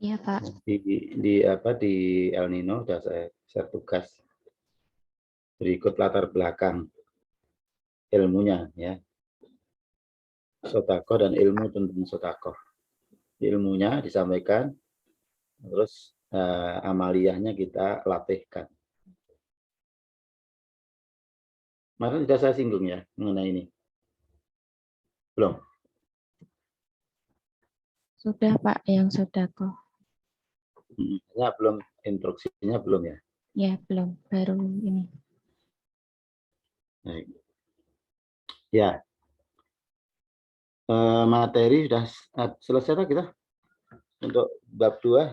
Iya, Pak. Di El Nino sudah saya share tugas berikut latar belakang ilmunya ya. Sodako dan ilmu tentang sodako. Ilmunya disampaikan, terus amaliyahnya kita latihkan. Kemarin sudah saya singgung ya mengenai ini. Belum? Sudah, Pak, yang sodako. Ya, belum, instruksinya belum ya. Ya, belum. Baru ini. Baik. Ya, materi sudah selesai lah kita untuk bab 2.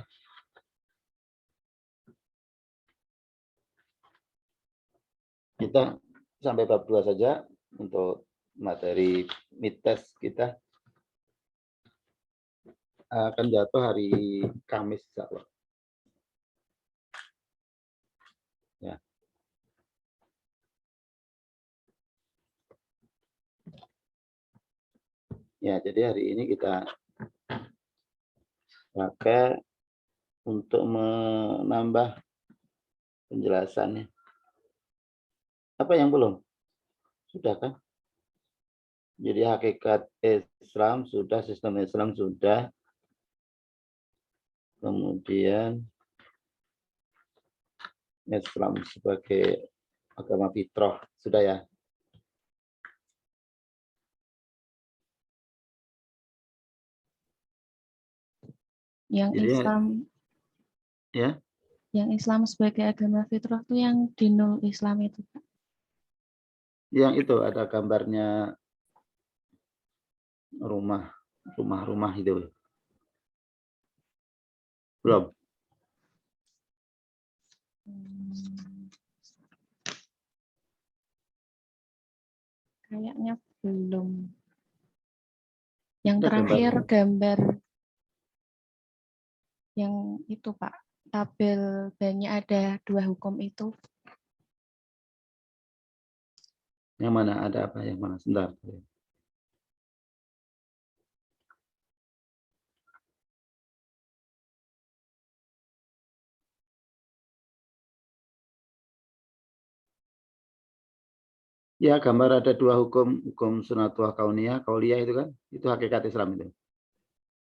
Kita sampai bab 2 saja untuk materi mid test kita. Akan jatuh hari Kamis, insya Allah. Ya. Ya, jadi hari ini kita pakai untuk menambah penjelasannya. Apa yang belum? Sudah kan? Jadi hakikat Islam sudah, sistem Islam sudah. Kemudian Islam sebagai agama fitrah sudah ya. Yang Jadi Islam ya, yang Islam sebagai agama fitrah itu yang dinul Islam itu, Pak. yang itu ada gambarnya rumah itu. Belum. Kayaknya belum. Yang Ada terakhir gambar. gambar yang itu, Pak. Tabel banyak ada 2 hukum itu. Yang mana ada apa? Yang mana? Sebentar. Ya, gambar ada 2 hukum sunatullah kauniyah, kauliyah itu kan, itu hakikat Islam itu.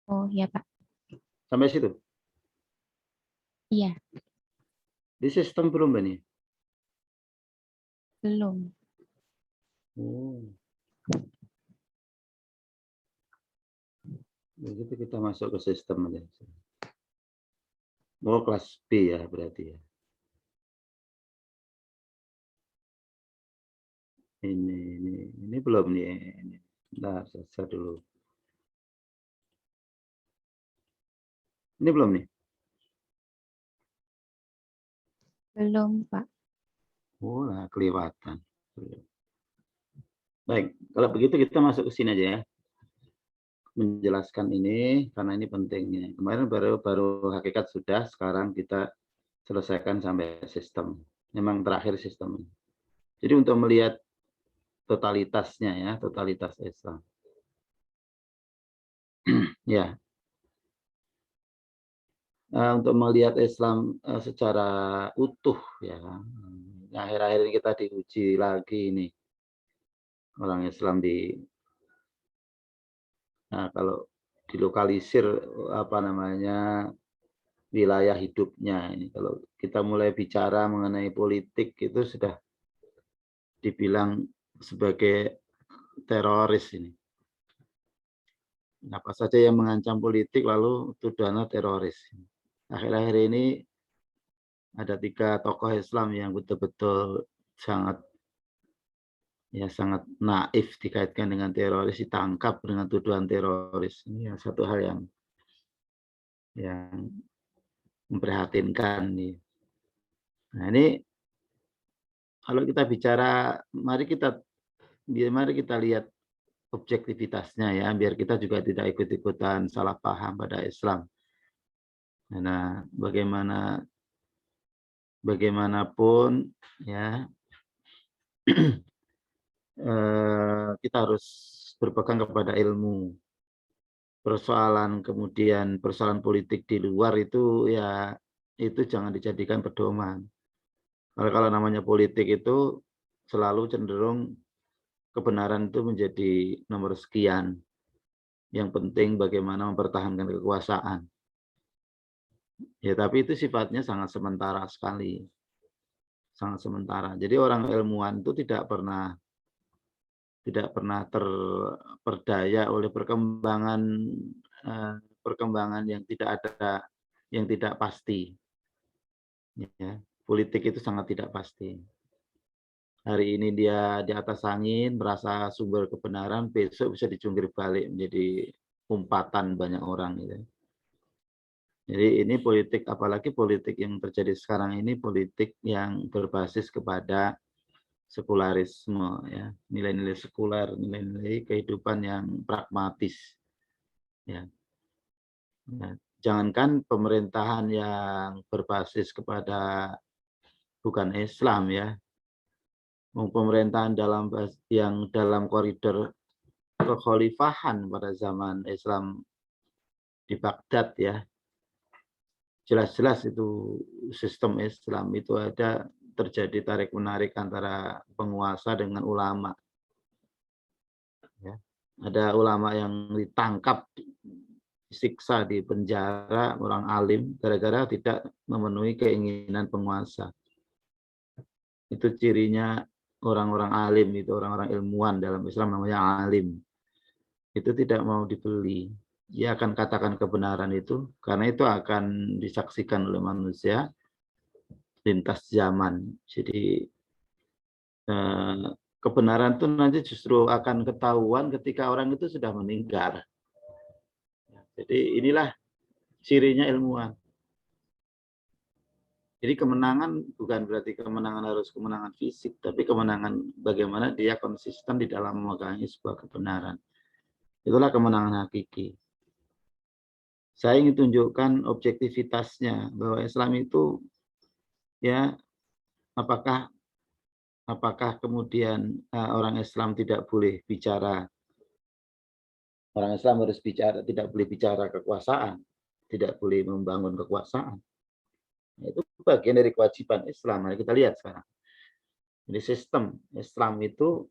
Oh, iya, Pak. Sampai situ. Iya, Di sistem belum ini? belum. Oh. Begitu kita masuk ke sistem aja. Oh, kelas B ya berarti ya. Ini belum nih. Nah, saya dulu. Ini belum nih. Belum, Pak. Oh, lah, kelewatan. Baik, kalau begitu kita masuk ke sini aja ya. Menjelaskan ini karena ini pentingnya. Kemarin baru hakikat sudah, sekarang kita selesaikan sampai sistem. Memang terakhir sistem. Jadi untuk melihat totalitasnya ya, totalitas Islam. Ya. Untuk melihat Islam secara utuh ya. Akhir-akhir ini kita diuji lagi ini. Orang Islam kalau dilokalisir apa namanya wilayah hidupnya ini, kalau kita mulai bicara mengenai politik itu sudah dibilang sebagai teroris ini. Apa saja yang mengancam politik lalu tuduhannya teroris. Akhir-akhir ini ada 3 tokoh Islam yang betul-betul sangat naif dikaitkan dengan teroris, ditangkap dengan tuduhan teroris. Ini satu hal yang memprihatinkan nih. Nah, ini kalau kita bicara, mari kita lihat objektivitasnya ya, biar kita juga tidak ikut-ikutan salah paham pada Islam. Nah, bagaimanapun ya kita harus berpegang kepada ilmu. persoalan kemudian persoalan politik di luar itu ya itu jangan dijadikan pedoman. Kalau namanya politik itu selalu cenderung kebenaran itu menjadi nomor sekian. Yang penting bagaimana mempertahankan kekuasaan. Ya, tapi itu sifatnya sangat sementara sekali. Sangat sementara. Jadi orang ilmuwan itu tidak pernah terperdaya oleh perkembangan yang tidak pasti. Ya, politik itu sangat tidak pasti. Hari ini dia di atas angin, merasa sumber kebenaran, besok bisa dijungkir balik menjadi umpatan banyak orang. Gitu. Jadi ini politik, apalagi politik yang terjadi sekarang ini politik yang berbasis kepada sekularisme, ya, nilai-nilai sekuler, nilai-nilai kehidupan yang pragmatis. Ya. Nah, jangankan pemerintahan yang berbasis kepada bukan Islam, ya, pemerintahan yang dalam koridor kekhalifahan pada zaman Islam di Baghdad, ya, jelas-jelas itu sistem Islam itu ada terjadi tarik-menarik antara penguasa dengan ulama. Ya. Ada ulama yang ditangkap, disiksa, di penjara, orang alim gara-gara tidak memenuhi keinginan penguasa. Itu cirinya orang-orang alim, itu orang-orang ilmuwan dalam Islam namanya alim. Itu tidak mau dibeli. Dia akan katakan kebenaran itu karena itu akan disaksikan oleh manusia lintas zaman. Jadi kebenaran itu nanti justru akan ketahuan ketika orang itu sudah meninggal. Jadi inilah cirinya ilmuwan. Jadi kemenangan bukan berarti kemenangan harus kemenangan fisik, tapi kemenangan bagaimana dia konsisten di dalam memegangi sebuah kebenaran. Itulah kemenangan hakiki. Saya ingin tunjukkan objektivitasnya bahwa Islam itu, ya, apakah kemudian orang Islam tidak boleh bicara, orang Islam harus bicara, tidak boleh bicara kekuasaan, tidak boleh membangun kekuasaan. Itu bagian dari kewajiban Islam. Mari kita lihat sekarang. Jadi sistem Islam itu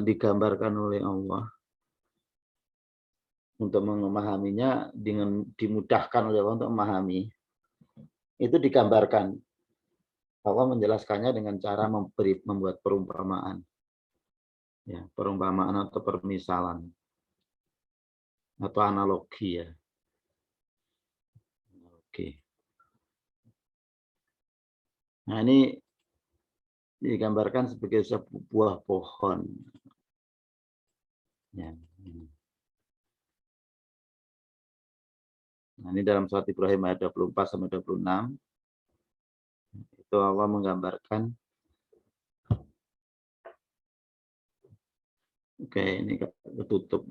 digambarkan oleh Allah untuk memahaminya, dengan dimudahkan oleh Allah untuk memahami. Itu digambarkan. Allah menjelaskannya dengan cara membuat perumpamaan. Ya, perumpamaan atau permisalan. Atau analogi, ya. Oke. Nah, ini digambarkan sebagai sebuah pohon. Ya. Nah, ini dalam surat Ibrahim ayat 24 sampai 26. Itu Allah menggambarkan. Oke, ini ketutup.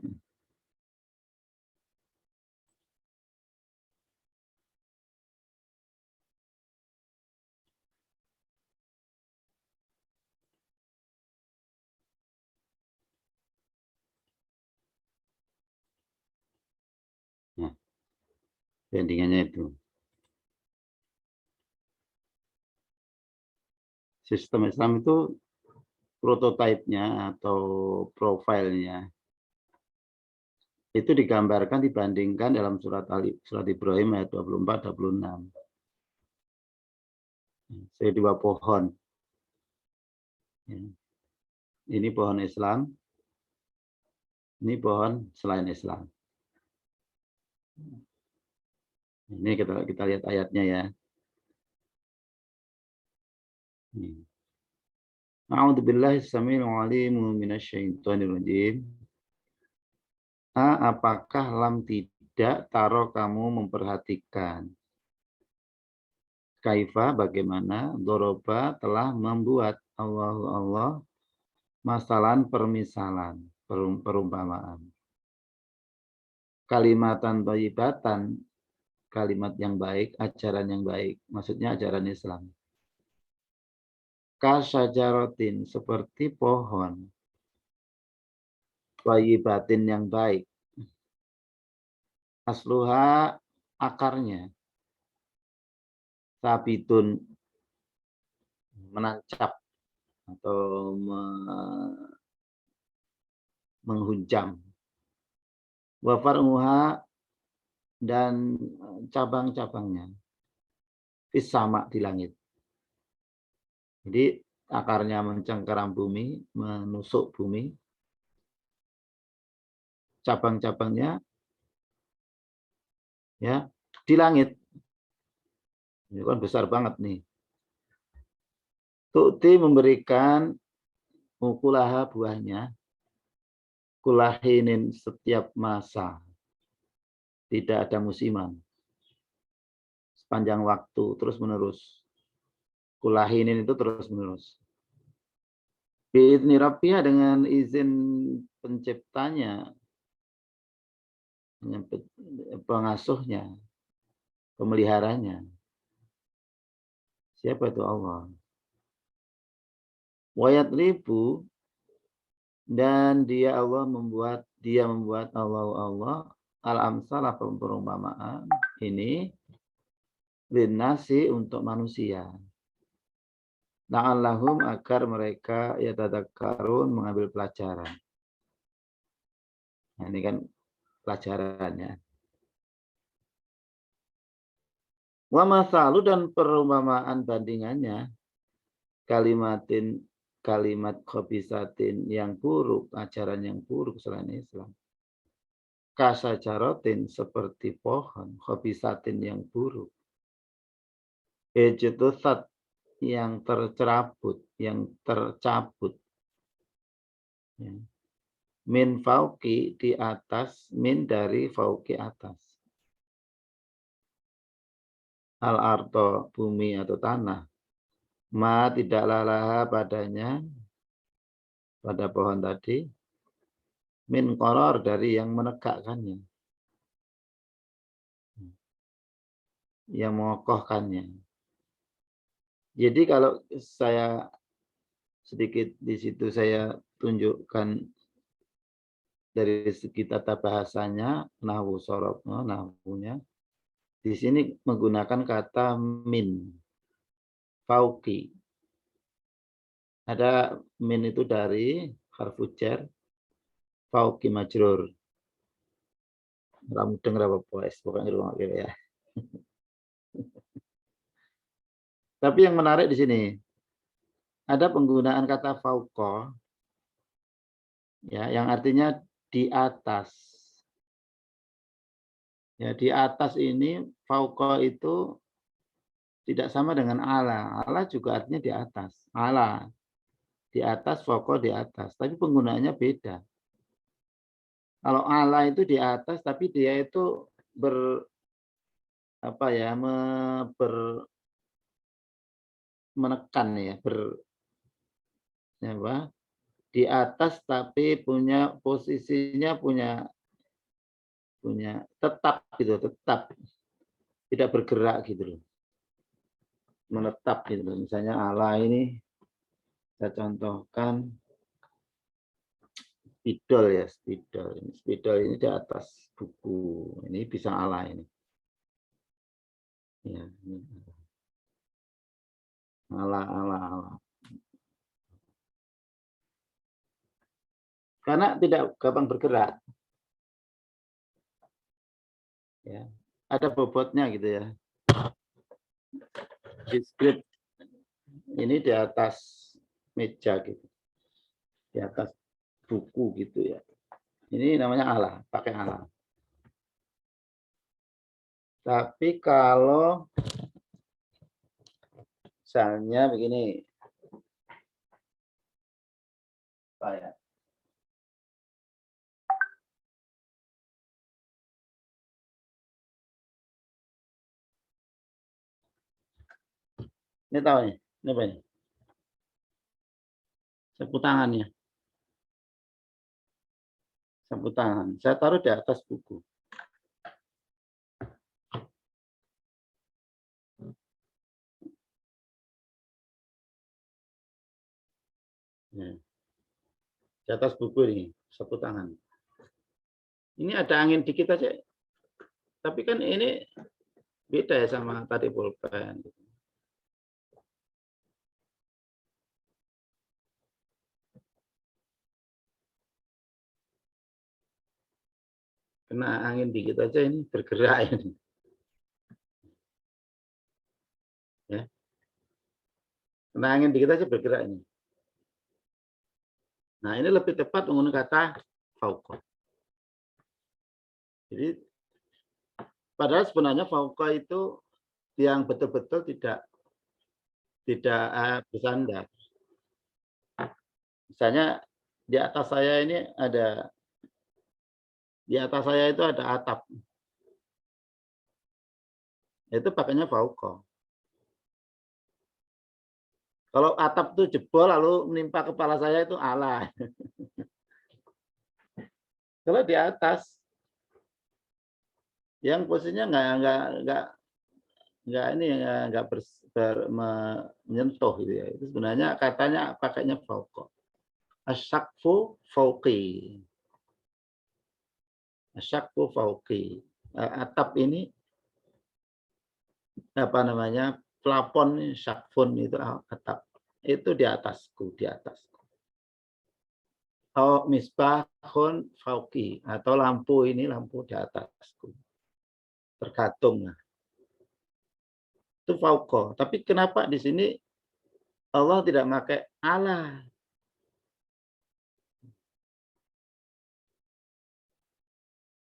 Nah, bandingannya itu. Sistem Islam itu prototipenya atau profilnya itu digambarkan, dibandingkan dalam surat Ibrahim ayat 24-26. Saya dua pohon. Ini pohon Islam, ini pohon selain Islam. Ini kita lihat ayatnya, ya. A'udzubillahi samil alim minasyaitonir rajim. Apakah lam tidak taro kamu memperhatikan? Kaifa, bagaimana, doroba telah membuat Allah masalan permisalan, perumpamaan. Kalimatan thayyibatan, kalimat yang baik, ajaran yang baik, maksudnya ajaran Islam. Kasyajarotin, seperti pohon. Thayyibatin, yang baik. Asluha akarnya. Sabitun menancap atau menghujam. Wa far'uha dan cabang-cabangnya. Fis sama di langit. Jadi akarnya mencengkeram bumi, menusuk bumi. Cabang-cabangnya ya di langit. Ini kan besar banget nih. Tu'ti memberikan ukulaha buahnya, kulahinin setiap masa. Tidak ada musiman. Sepanjang waktu, terus-menerus. Kulahinin itu terus-menerus. Bi'idni Rabbiyah dengan izin penciptanya, pengasuhnya, pemeliharanya. Siapa itu Allah? Wayat ribu dan dia membuat Allah al-amsalah perumpamaan ini linnasi untuk manusia. La'allahum agar mereka yatadzakkarun mengambil pelajaran. Nah, ini kan pelajarannya. Wa masalu dan perumpamaan bandingannya kalimat khobisatin yang buruk, ajaran yang buruk selain Islam. Kasajarotin seperti pohon, khobisatin yang buruk. Ejtusat yang tercerabut, yang tercabut. Ya. Min fauki di atas, min dari fauki atas. Al-arto bumi atau tanah. Ma tidaklah laha padanya, pada pohon tadi, min koror dari yang menegakkannya. Yang mengokohkannya. Jadi kalau saya sedikit di situ saya tunjukkan dari segi tata bahasanya, nahwu sorobnya, nahwunya. Di sini menggunakan kata min, fauki. Ada min itu dari harfu jar, fauki majrur. Kamu dengar apa poes, pokoknya rumah ya. Tapi yang menarik di sini, ada penggunaan kata fauqa, ya, yang artinya di atas. Ya, di atas ini fauqa itu tidak sama dengan ala. Ala juga artinya di atas. Ala di atas, fauqa di atas. Tapi penggunaannya beda. Kalau ala itu di atas, tapi dia itu menekan ya, di atas tapi punya posisinya punya tetap gitu, tetap tidak bergerak gitu loh, menetap gitu loh. Misalnya ala ini saya contohkan spidol ya, spidol ini di atas buku, ini bisa ala ini ya, ala karena tidak gampang bergerak ya, ada bobotnya gitu ya. Diskrit ini di atas meja gitu, di atas buku gitu ya. Ini namanya ala, pakai ala. Tapi kalau misalnya begini, Pak ya. Ini tahu nih, ini apa ini? Sapu tangannya. Sapu tangan. Saya taruh di atas buku. Ya. Di atas buku ini, sapu tangan. Ini ada angin dikit aja, Tapi kan ini beda ya sama tadi pulpen. Kena angin dikit aja ini bergerak ini. Ya. Kena angin dikit aja bergerak ini. Nah, ini lebih tepat menggunakan kata fauqa. Jadi padahal sebenarnya fauqa itu yang betul-betul tidak bersandar. Misalnya di atas saya ini ada, di atas saya itu ada atap. Itu pakainya fauqa. Kalau atap itu jebol lalu menimpa kepala saya itu ala. Kalau di atas yang posisinya nggak menyentuh gitu ya. Itu sebenarnya katanya pakainya fauqa. Asyaqfu fauqi. Asyaqfu fauqi. Atap ini apa namanya? Plafon syaqfun itu atap. Itu di atasku, di atasku. Oh, misbahun fauqi atau lampu ini lampu di atasku. Tergantung. Itu fauqa. Tapi kenapa di sini Allah tidak pakai ala?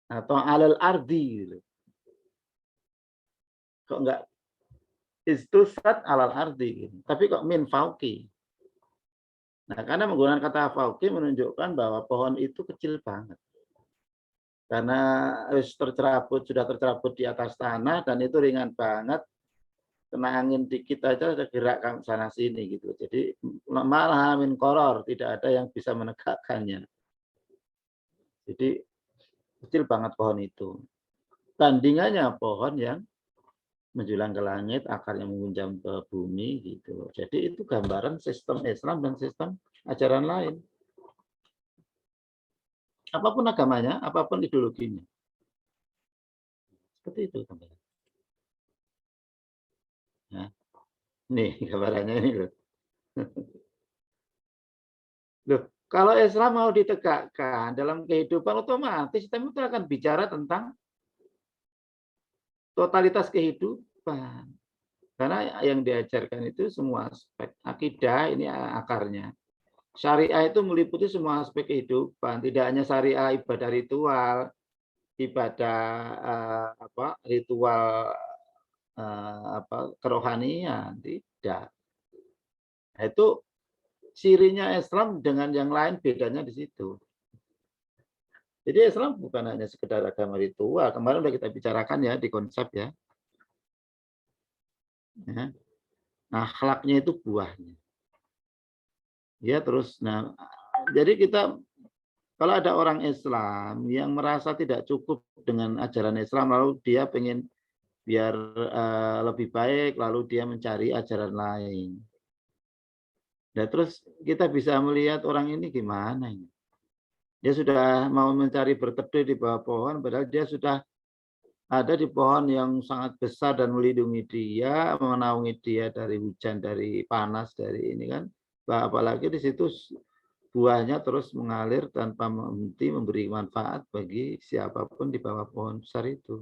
Atau alal ardi gitu. Kok enggak istusat alal ardi gitu. Tapi kok min fauqi. Nah, karena menggunakan kata fauqi menunjukkan bahwa pohon itu kecil banget. Karena sudah tercerabut di atas tanah dan itu ringan banget. Kena angin dikit aja ada gerak sana sini gitu. Jadi malah min koror, tidak ada yang bisa menegakkannya. Jadi kecil banget pohon itu. Tandingannya pohon yang menjulang ke langit, akarnya mengunjam ke bumi gitu. Jadi itu gambaran sistem Islam dan sistem ajaran lain. Apapun agamanya, apapun ideologinya. Seperti itu gambaran. Nah, nih gambarannya ini loh. Loh, kalau Islam mau ditegakkan dalam kehidupan otomatis sistem itu akan bicara tentang totalitas kehidupan. Karena yang diajarkan itu semua aspek. Akidah ini akarnya. Syariah itu meliputi semua aspek kehidupan, tidak hanya syariah ibadah ritual, ibadah ritual kerohanian, tidak. Nah, itu cirinya Islam dengan yang lain bedanya di situ. Jadi Islam bukan hanya sekedar agama ritual. Kemarin sudah kita bicarakan ya di konsep ya. Nah, akhlaknya itu buahnya. Ya terus, nah jadi kita kalau ada orang Islam yang merasa tidak cukup dengan ajaran Islam, lalu dia pengen biar lebih baik, lalu dia mencari ajaran lain. Nah terus kita bisa melihat orang ini gimana ini. Dia sudah mau mencari berteduh di bawah pohon, padahal dia sudah ada di pohon yang sangat besar dan melindungi dia, menaungi dia dari hujan, dari panas, dari ini kan. Apalagi di situ buahnya terus mengalir tanpa berhenti memberi manfaat bagi siapapun di bawah pohon besar itu.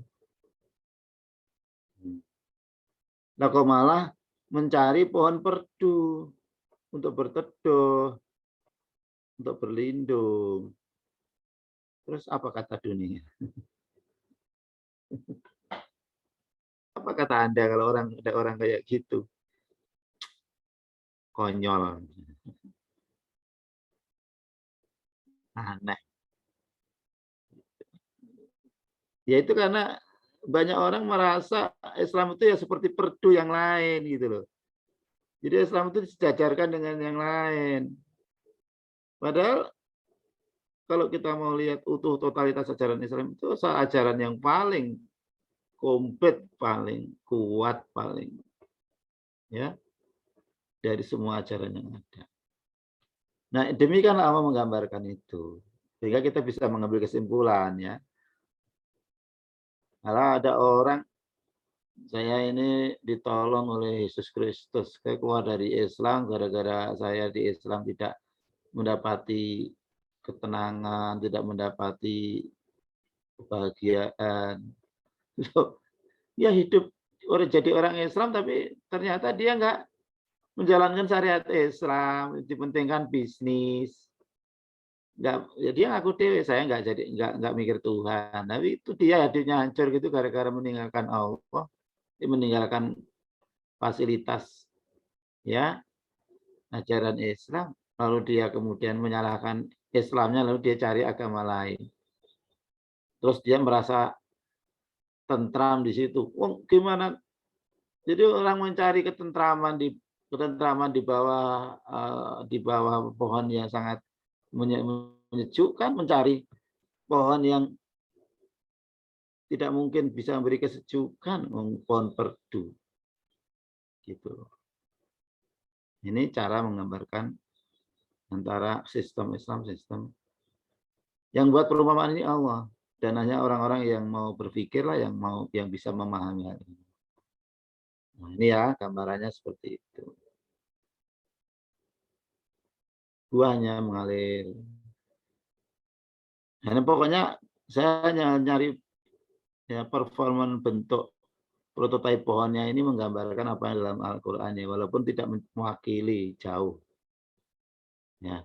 Nah kok malah mencari pohon perdu untuk berteduh, untuk berlindung. Terus apa kata dunia? Apa kata Anda kalau ada orang kayak gitu? Konyol. Aneh. Ya itu karena banyak orang merasa Islam itu ya seperti perdu yang lain gitu loh. Jadi Islam itu disejajarkan dengan yang lain. Padahal kalau kita mau lihat utuh totalitas ajaran Islam itu ajaran yang paling komplit, paling kuat, paling ya dari semua ajaran yang ada. Nah, demikian Allah menggambarkan itu. Sehingga kita bisa mengambil kesimpulan ya. Kalau ada orang, saya ini ditolong oleh Yesus Kristus, saya keluar dari Islam gara-gara saya di Islam tidak mendapati ketenangan, tidak mendapati kebahagiaan. Ya hidup jadi orang Islam, tapi ternyata dia nggak menjalankan syariat Islam, dipentingkan bisnis. Nggak, ya dia ngaku dewe, saya nggak mikir Tuhan. Tapi itu dia hidupnya hancur gitu gara-gara meninggalkan Allah, meninggalkan fasilitas ya ajaran Islam, lalu dia kemudian menyalahkan Islamnya, lalu dia cari agama lain. Terus dia merasa tentram di situ. Oh, gimana? Jadi orang mencari ketentraman di bawah pohon yang sangat menyejukkan, mencari pohon yang tidak mungkin bisa memberi kesejukan, pohon perdu. Gitu. Ini cara menggambarkan antara sistem Islam, sistem yang buat perumpamaan ini Allah, dan hanya orang-orang yang mau berpikirlah yang bisa memahami hal ini. Nah, ini ya gambarannya seperti itu. Buahnya mengalir. Nah, pokoknya saya hanya nyari ya performan bentuk prototipe pohonnya ini menggambarkan apa yang dalam Al-Qur'an ya, walaupun tidak mewakili jauh. Ya.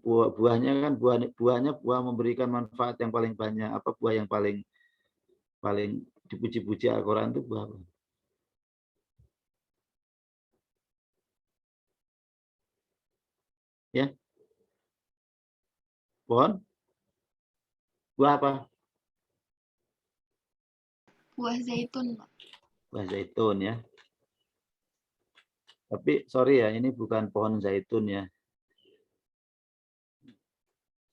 Buahnya kan buah memberikan manfaat yang paling banyak. Apa buah yang paling dipuji-puji Al-Qur'an itu buah apa? Ya. Pohon? Buah apa? Buah zaitun, Pak. Buah zaitun ya. Tapi sorry ya, ini bukan pohon zaitun ya.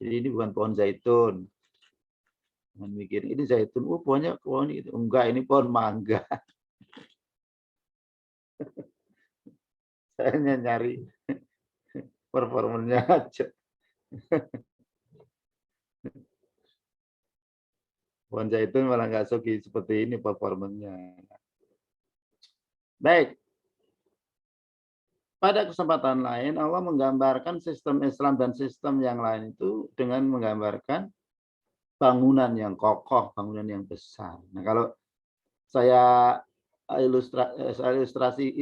Jadi ini bukan pohon zaitun. Jangan mikir ini zaitun, pohonnya pohon itu. Enggak, ini pohon mangga. Saya hanya nyari performanya aja. Pohon zaitun malah nggak suki seperti ini performanya. Baik. Pada kesempatan lain, Allah menggambarkan sistem Islam dan sistem yang lain itu dengan menggambarkan bangunan yang kokoh, bangunan yang besar. Nah, kalau saya ilustrasi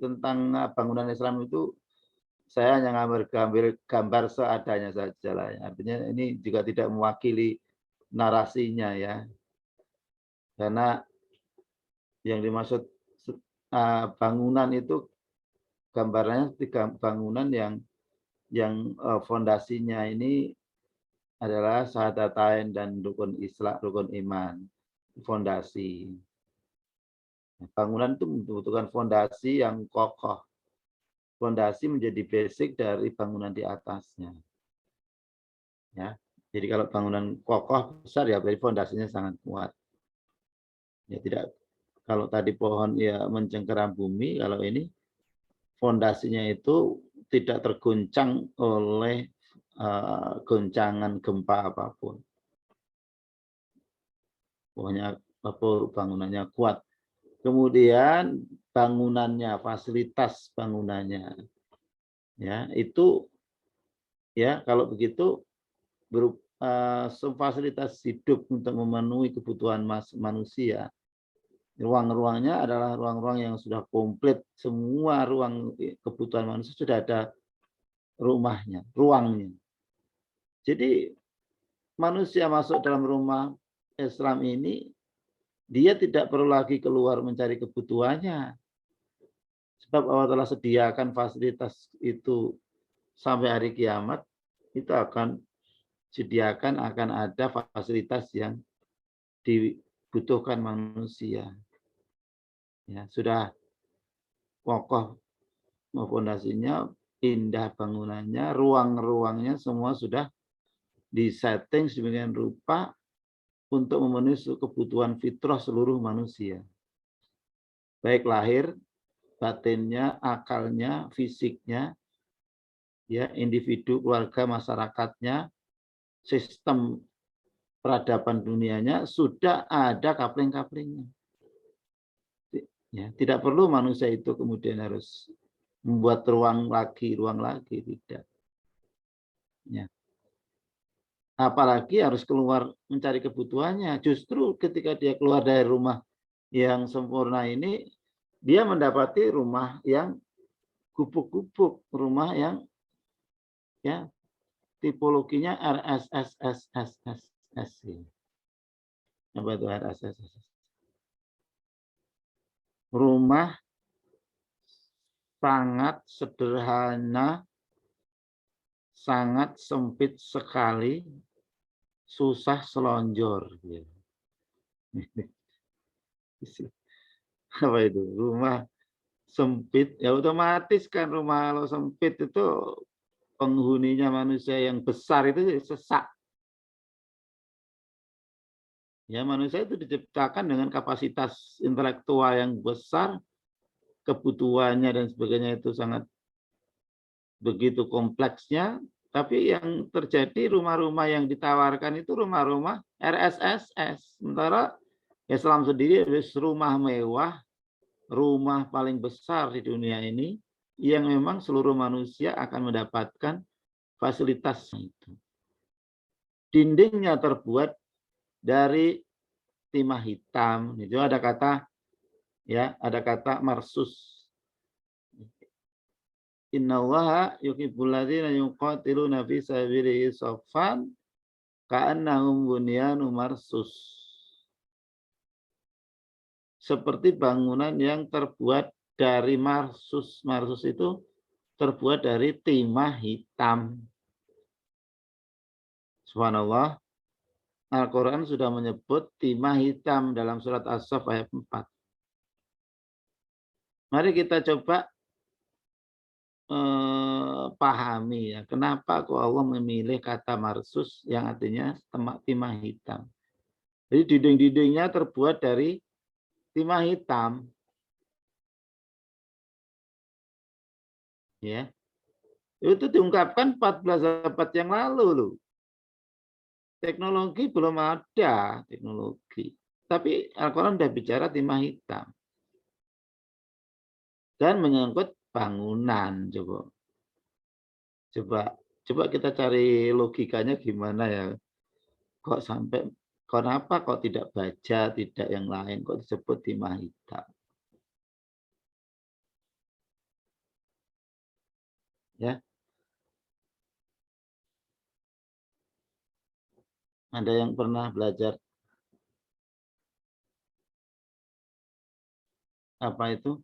tentang bangunan Islam itu, saya hanya gambar seadanya saja lah. Artinya ini juga tidak mewakili narasinya ya, karena yang dimaksud bangunan itu gambarnya bangunan yang fondasinya ini adalah syahadatain dan rukun Islam, rukun iman, fondasi. Bangunan itu membutuhkan fondasi yang kokoh. Fondasi menjadi basic dari bangunan di atasnya. Ya, jadi kalau bangunan kokoh besar ya berarti fondasinya sangat kuat. Ya tidak, kalau tadi pohon ya mencengkeram bumi, kalau ini fondasinya itu tidak terguncang oleh goncangan gempa apapun. Pokoknya bangunannya kuat. Kemudian bangunannya, fasilitas bangunannya, ya itu ya kalau begitu fasilitas hidup untuk memenuhi kebutuhan manusia. Ruang-ruangnya adalah ruang-ruang yang sudah komplit, semua ruang kebutuhan manusia sudah ada rumahnya, ruangnya. Jadi manusia masuk dalam rumah Islam ini, dia tidak perlu lagi keluar mencari kebutuhannya. Sebab Allah telah sediakan fasilitas itu sampai hari kiamat, itu akan sediakan akan ada fasilitas yang dibutuhkan manusia. Ya, sudah kokoh fondasinya, indah bangunannya, ruang-ruangnya semua sudah disetting sedemikian rupa untuk memenuhi kebutuhan fitrah seluruh manusia. Baik lahir, batinnya, akalnya, fisiknya, ya individu, keluarga, masyarakatnya, sistem peradaban dunianya sudah ada coupling-couplingnya. Ya, tidak perlu manusia itu kemudian harus membuat ruang lagi, tidak. Ya. Apalagi harus keluar mencari kebutuhannya. Justru ketika dia keluar dari rumah yang sempurna ini, dia mendapati rumah yang gubuk-gubuk, rumah yang ya tipologinya RSSSSSS. Apa itu RSSSS? Rumah sangat sederhana, sangat sempit sekali, susah selonjor. Apa itu? Rumah sempit, ya otomatis kan rumah kalau sempit itu penghuninya manusia yang besar itu sesak. Ya, manusia itu diciptakan dengan kapasitas intelektual yang besar, kebutuhannya dan sebagainya itu sangat begitu kompleksnya, tapi yang terjadi rumah-rumah yang ditawarkan itu rumah-rumah RSSS. Sementara Islam sendiri rumah mewah, rumah paling besar di dunia ini, yang memang seluruh manusia akan mendapatkan fasilitas itu. Dindingnya terbuat dari timah hitam. Itu ada kata marsus. Innallaha yuhibbul ladzina yuqatiluna fi sabilihi shaffan ka'annahum bunyanun marsus. Seperti bangunan yang terbuat dari marsus. Marsus itu terbuat dari timah hitam. Subhanallah. Al-Quran sudah menyebut timah hitam dalam surat As-Saff ayat 4. Mari kita coba pahami ya, kenapa kok Allah memilih kata marsus yang artinya timah hitam. Jadi dinding-dindingnya terbuat dari timah hitam. Ya. Itu diungkapkan 14 abad yang lalu loh. Teknologi belum ada, teknologi. Tapi Al-Quran sudah bicara timah hitam. Dan menyangkut bangunan, coba kita cari logikanya gimana ya. Kok sampai, kenapa kok tidak baja, tidak yang lain, kok disebut timah hitam? Ya. Ada yang pernah belajar apa itu?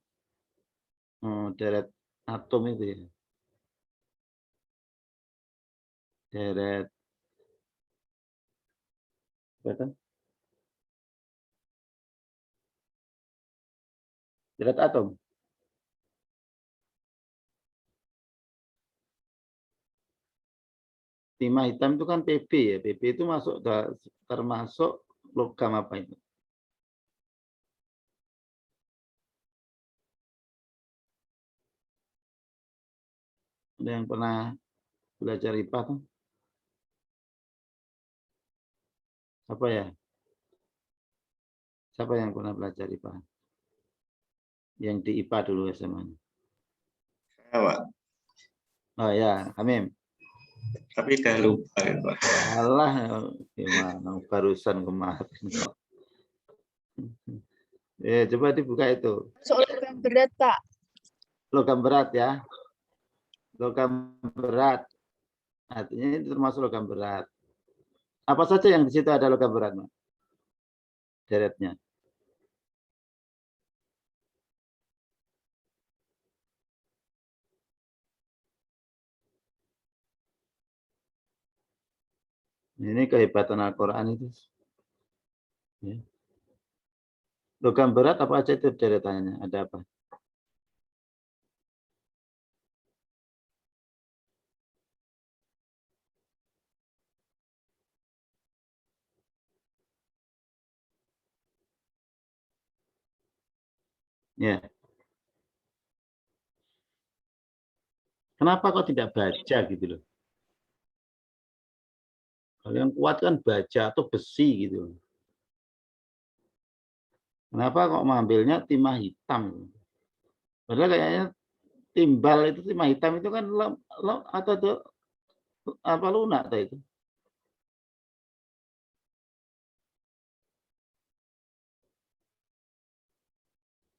Deret atom itu ya. Deret apa kan? Deret atom. Timah hitam itu kan Pb ya. Pb itu termasuk logam apa itu? Ada yang pernah belajar IPA kan? Apa ya? Siapa yang pernah belajar IPA? Yang di IPA dulu SMA. Pak. Oh ya, Hamim. Tapi udah lupa ya, Pak. Alah, gimana barusan kemarin. Coba dibuka itu. Logam berat, Pak. Logam berat ya. Logam berat. Artinya itu termasuk logam berat. Apa saja yang di situ ada logam berat, Mas? Deretnya. Ini kehebatan Al-Quran itu. Ya. Logam berat apa aja itu deretannya? Ada apa? Ya. Kenapa kok tidak baca gitu loh? Kalau yang kuat kan baja atau besi gitu. Kenapa kok mengambilnya timah hitam? Padahal kayaknya timbal itu timah hitam itu kan atau tuh apa lunak tuh itu.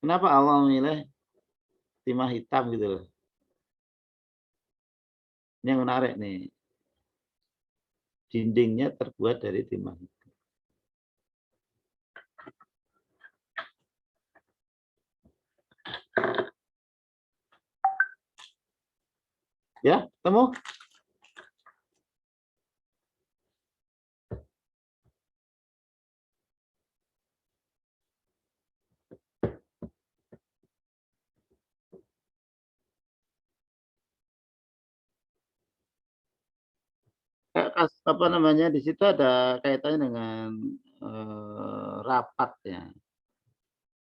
Kenapa Allah memilih timah hitam gitu loh? Ini yang menarik nih. Dindingnya terbuat dari timah hitam. Ya, temu? Apa namanya, di situ ada kaitannya dengan rapat ya.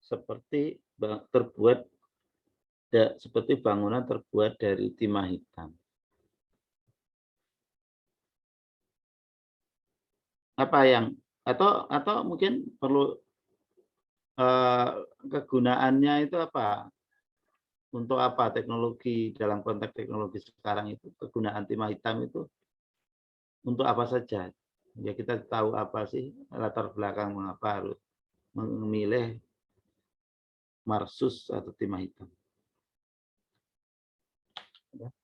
Seperti terbuat seperti bangunan terbuat dari timah hitam. Apa yang atau mungkin perlu kegunaannya itu apa? Untuk apa teknologi dalam konteks teknologi sekarang itu kegunaan timah hitam itu untuk apa saja? Ya kita tahu apa sih latar belakang mengapa harus memilih marsus atau timah hitam.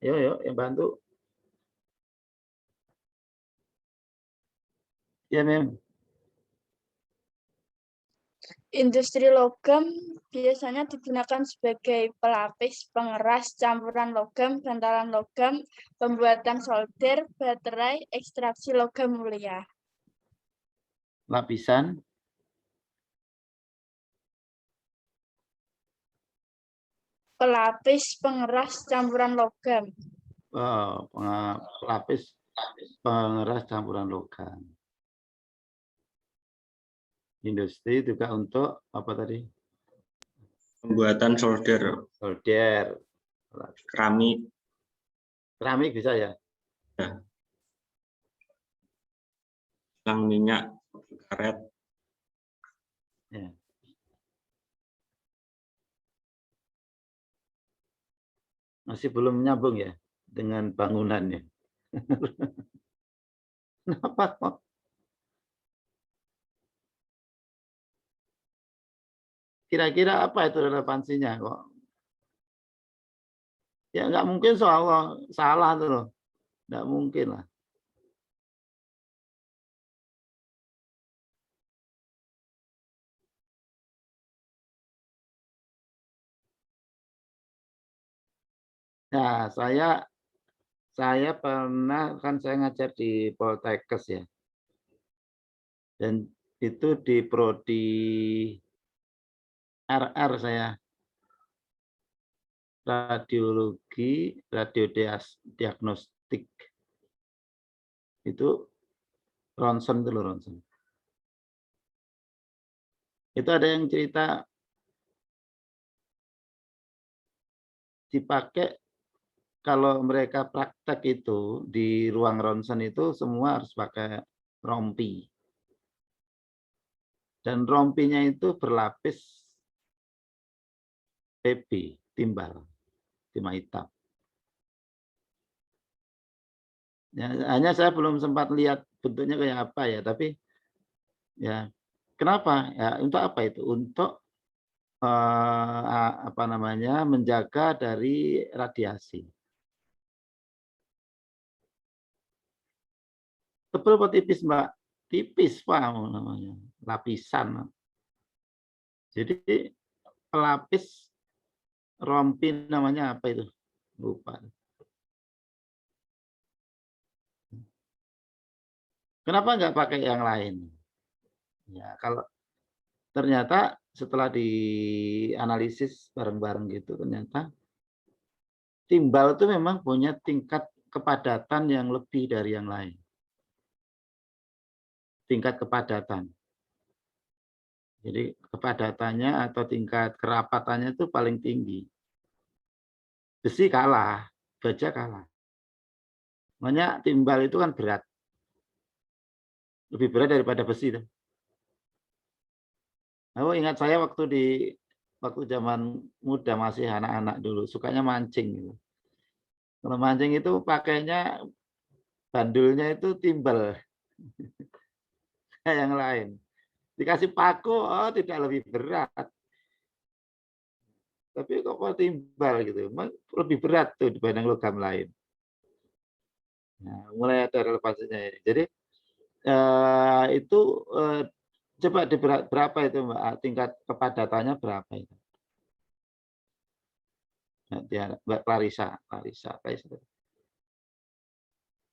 Yuk, yang bantu. Ya, Mem. Industri logam biasanya digunakan sebagai pelapis, pengeras, campuran logam, bantalan logam, pembuatan solder, baterai, ekstraksi logam mulia. Lapisan. Pelapis, pengeras, campuran logam. Pelapis pengeras campuran logam. Industri juga untuk apa tadi? Pembuatan solder, Solder, keramik. keramik bisa ya? Ya. Selang minyak, karet. Ya. Masih belum nyambung ya dengan bangunannya. Kenapa kok? Kira-kira apa itu relevansinya kok? Ya nggak mungkin soal salah tuh loh. Nggak mungkin lah. Nah, saya pernah kan saya ngajar di Poltekkes ya. Dan itu di prodi RR saya. Radiologi, radiodiagnostik. Itu ronsen itu loh, ronsen. Itu ada yang cerita dipakai kalau mereka praktek itu di ruang ronsen itu semua harus pakai rompi. Dan rompinya itu berlapis PB, timbal, timah hitam. Ya, hanya saya belum sempat lihat bentuknya kayak apa ya, tapi ya kenapa? Ya untuk apa itu? Untuk apa namanya? Menjaga dari radiasi. Tebal atau tipis, Mbak? Tipis, Pak, namanya. Lapisan. Jadi pelapis rompi namanya apa itu? Lupa. Kenapa nggak pakai yang lain? Ya, kalau ternyata setelah dianalisis bareng-bareng gitu, ternyata timbal itu memang punya tingkat kepadatan yang lebih dari yang lain. Tingkat kepadatan. Jadi kepadatannya atau tingkat kerapatannya itu paling tinggi. Besi kalah, baja kalah. Makanya timbal itu kan berat. Lebih berat daripada besi itu. Aku ingat saya waktu zaman muda masih anak-anak dulu sukanya mancing gitu. Kalau mancing itu pakainya bandulnya itu timbal yang lain. Dikasih paku, oh tidak lebih berat. Tapi kok timbal gitu, lebih berat tuh dibanding logam lain. Nah, mulai ada relevansinya ini. Jadi itu coba berapa itu Mbak, tingkat kepadatannya berapa itu? Ya, Mbak Clarissa.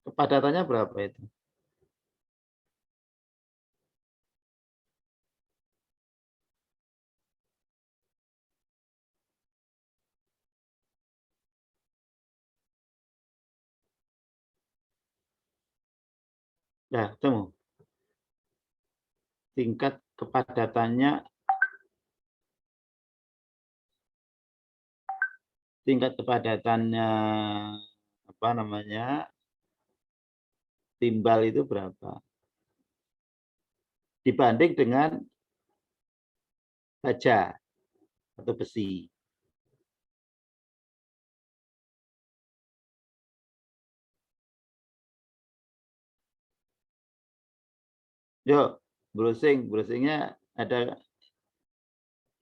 Kepadatannya berapa itu? Ya, temu. Tingkat kepadatannya apa namanya? Timbal itu berapa? Dibanding dengan baja atau besi. Yuk, browsingnya ada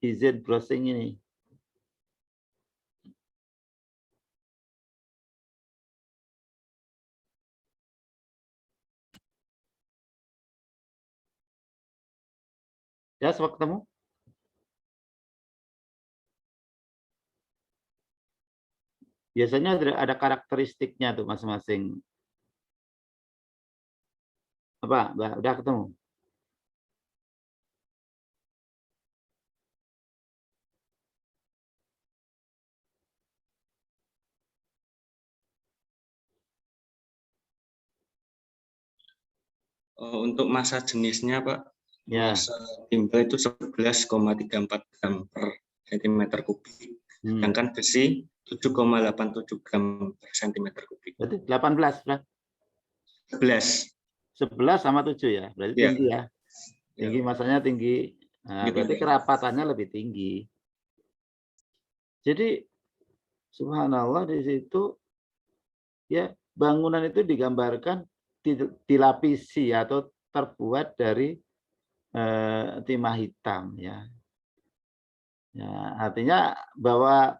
izin browsing ini. Ya, semua ketemu? Biasanya ada karakteristiknya tuh masing-masing. Apa, Mbak? Udah ketemu? Untuk massa jenisnya, Pak, Ya. massa timbal itu 11,34 gram per cm kubik. Sedangkan besi 7,87 gram per cm kubik. Berarti 18, Pak. 11. 11 sama 7 ya, berarti Ya. tinggi ya. Tinggi, masanya tinggi. Nah, berarti kerapatannya lebih tinggi. Jadi subhanallah di situ ya bangunan itu digambarkan dilapisi atau terbuat dari timah hitam ya. Ya, artinya bahwa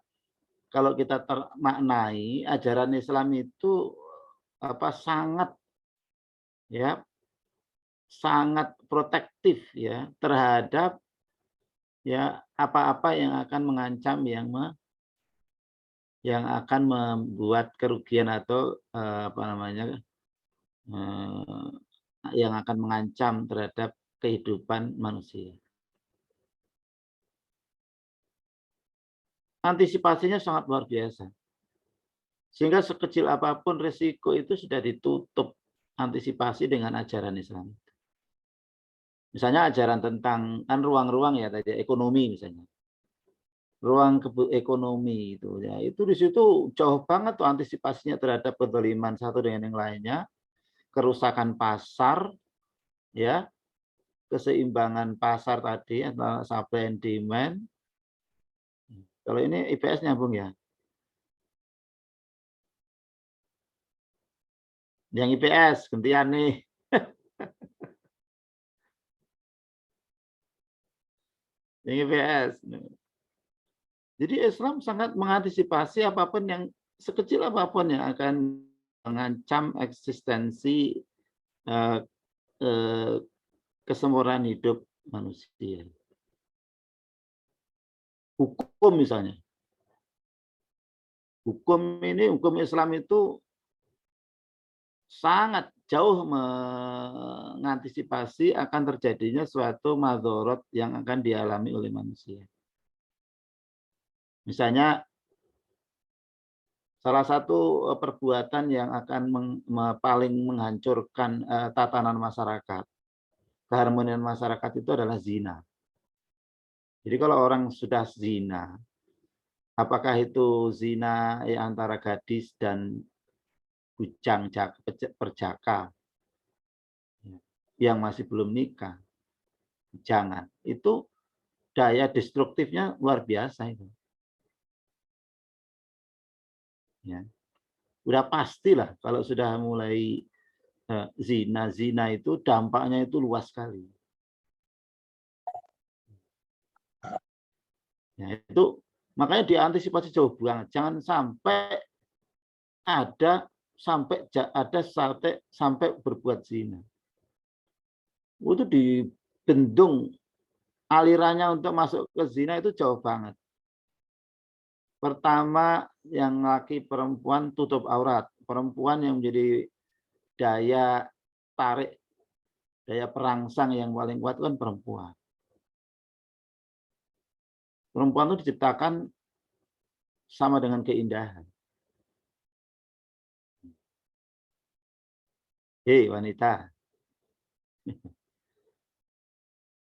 kalau kita termaknai ajaran Islam itu sangat protektif ya terhadap ya apa-apa yang akan mengancam yang akan membuat kerugian atau yang akan mengancam terhadap kehidupan manusia. Antisipasinya sangat luar biasa. Sehingga sekecil apapun risiko itu sudah ditutup antisipasi dengan ajaran Islam. Misalnya ajaran tentang kan ruang-ruang ya tadi ekonomi misalnya. Ruang ekonomi itu ya, itu di situ jauh banget tuh antisipasinya terhadap kezaliman satu dengan yang lainnya, kerusakan pasar ya, keseimbangan pasar tadi antara supply and demand. Kalau ini IPS nyambung ya. Yang IPS gantian nih. Yang IPS. Jadi Islam sangat mengantisipasi apapun yang sekecil apapun yang akan mengancam eksistensi kesempurnaan hidup manusia. Hukum misalnya. Hukum Islam itu sangat jauh mengantisipasi akan terjadinya suatu madorot yang akan dialami oleh manusia. Misalnya salah satu perbuatan yang akan paling menghancurkan tatanan masyarakat, keharmonian masyarakat itu adalah zina. Jadi kalau orang sudah zina, apakah itu zina antara gadis dan bujang perjaka, yang masih belum nikah. Jangan. Itu daya destruktifnya luar biasa itu. Ya. Udah pastilah kalau sudah mulai zina itu dampaknya itu luas sekali. Ya, itu makanya diantisipasi jauh banget. Jangan sampai ada sampai berbuat zina. Itu dibendung alirannya untuk masuk ke zina itu jauh banget. Pertama, yang laki perempuan tutup aurat. Perempuan yang menjadi daya tarik, daya perangsang yang paling kuat kan perempuan. Perempuan itu diciptakan sama dengan keindahan. Hei wanita,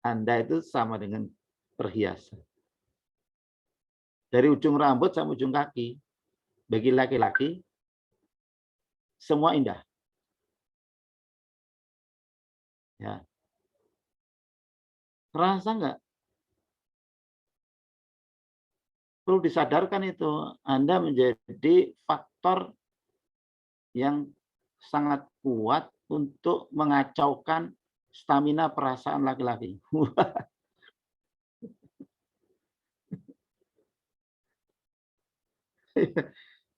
Anda itu sama dengan perhiasan. Dari ujung rambut sampai ujung kaki, bagi laki-laki, semua indah. Ya. Terasa nggak? Perlu disadarkan itu. Anda menjadi faktor yang sangat kuat untuk mengacaukan stamina perasaan laki-laki.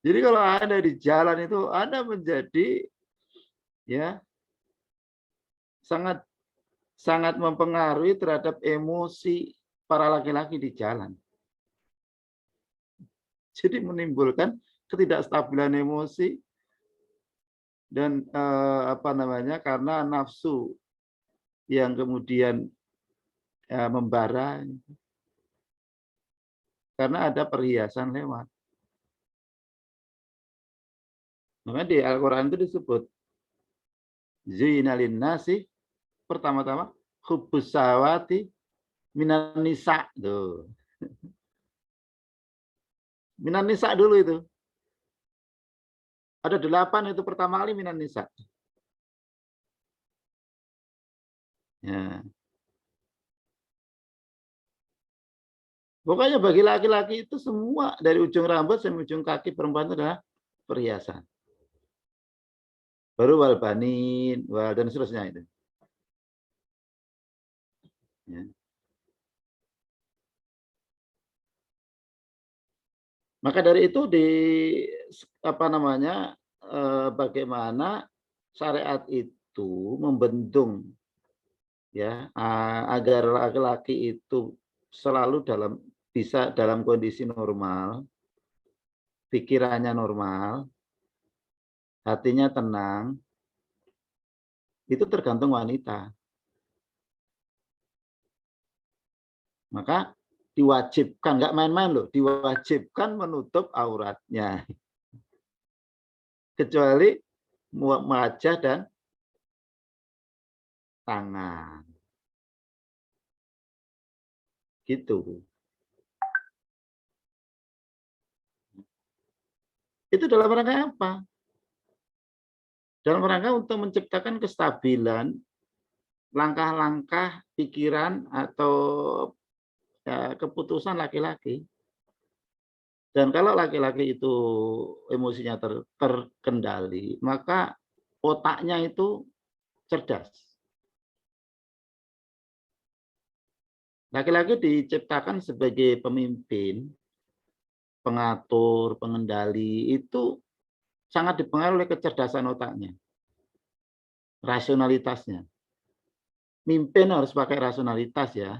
Jadi kalau Anda di jalan itu Anda menjadi ya sangat mempengaruhi terhadap emosi para laki-laki di jalan. Jadi menimbulkan ketidakstabilan emosi dan karena nafsu yang kemudian membara karena ada perhiasan lewat. Makanya di Al-Quran itu disebut zina linnasi, pertama-tama hubbus syahawati minan nisa. Tuh. Minan nisa dulu itu. Ada 8 itu pertama kali minan nisa. Ya. Pokoknya bagi laki-laki itu semua dari ujung rambut sampai ujung kaki perempuan itu adalah perhiasan. Baru wal banin, dan seterusnya itu. Ya. Maka dari itu bagaimana syariat itu membendung ya agar laki-laki itu selalu bisa dalam kondisi normal, pikirannya normal, hatinya tenang, itu tergantung wanita. Maka diwajibkan, nggak main-main loh, diwajibkan menutup auratnya. Kecuali wajah dan tangan. Gitu. Itu dalam rangka apa? Dalam rangka untuk menciptakan kestabilan langkah-langkah pikiran atau keputusan laki-laki. Dan kalau laki-laki itu emosinya terkendali, maka otaknya itu cerdas. Laki-laki diciptakan sebagai pemimpin, pengatur, pengendali, itu sangat dipengaruhi oleh kecerdasan otaknya, rasionalitasnya. Mimpin harus pakai rasionalitas ya.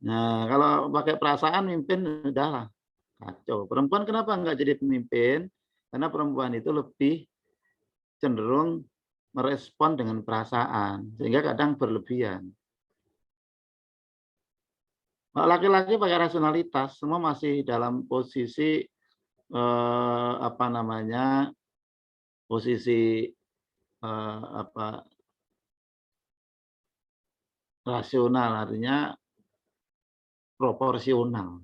Nah, kalau pakai perasaan mimpin udahlah kacau. Perempuan kenapa enggak jadi pemimpin? Karena perempuan itu lebih cenderung merespon dengan perasaan, sehingga kadang berlebihan. Kalau laki-laki pakai rasionalitas, semua masih dalam posisi posisi rasional, artinya proporsional.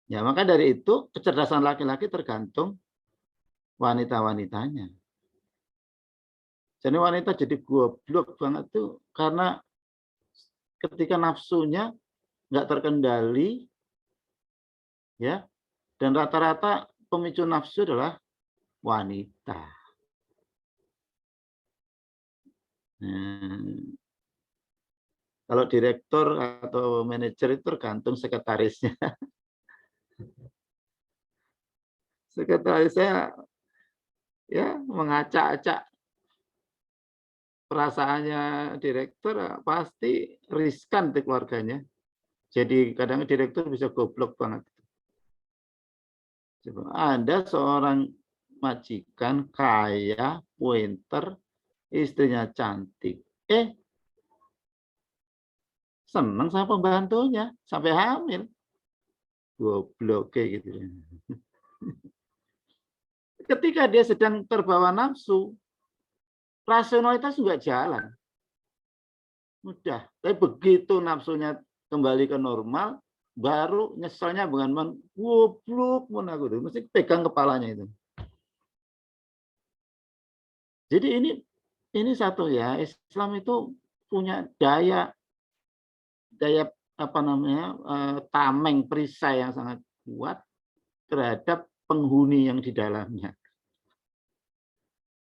Ya, maka dari itu kecerdasan laki-laki tergantung wanita-wanitanya. Jadi wanita jadi goblok banget tuh karena ketika nafsunya nggak terkendali, ya, dan rata-rata pemicu nafsu adalah wanita. Kalau direktur atau manajer itu tergantung sekretarisnya. Sekretarisnya ya mengacak-acak perasaannya direktur, pasti riskan di keluarganya. Jadi kadang direktur bisa goblok banget. Ada seorang majikan kaya, pinter, istrinya cantik. Senang sama pembantunya sampai hamil. Goblok kayak gitu. Ketika dia sedang terbawa nafsu, rasionalitas juga jalan. Mudah. Tapi begitu nafsunya kembali ke normal, baru nyeselnya dengan goblok mun aku tuh, mesti pegang kepalanya itu. Jadi ini satu ya, Islam itu punya daya apa namanya, tameng perisai yang sangat kuat terhadap penghuni yang di dalamnya.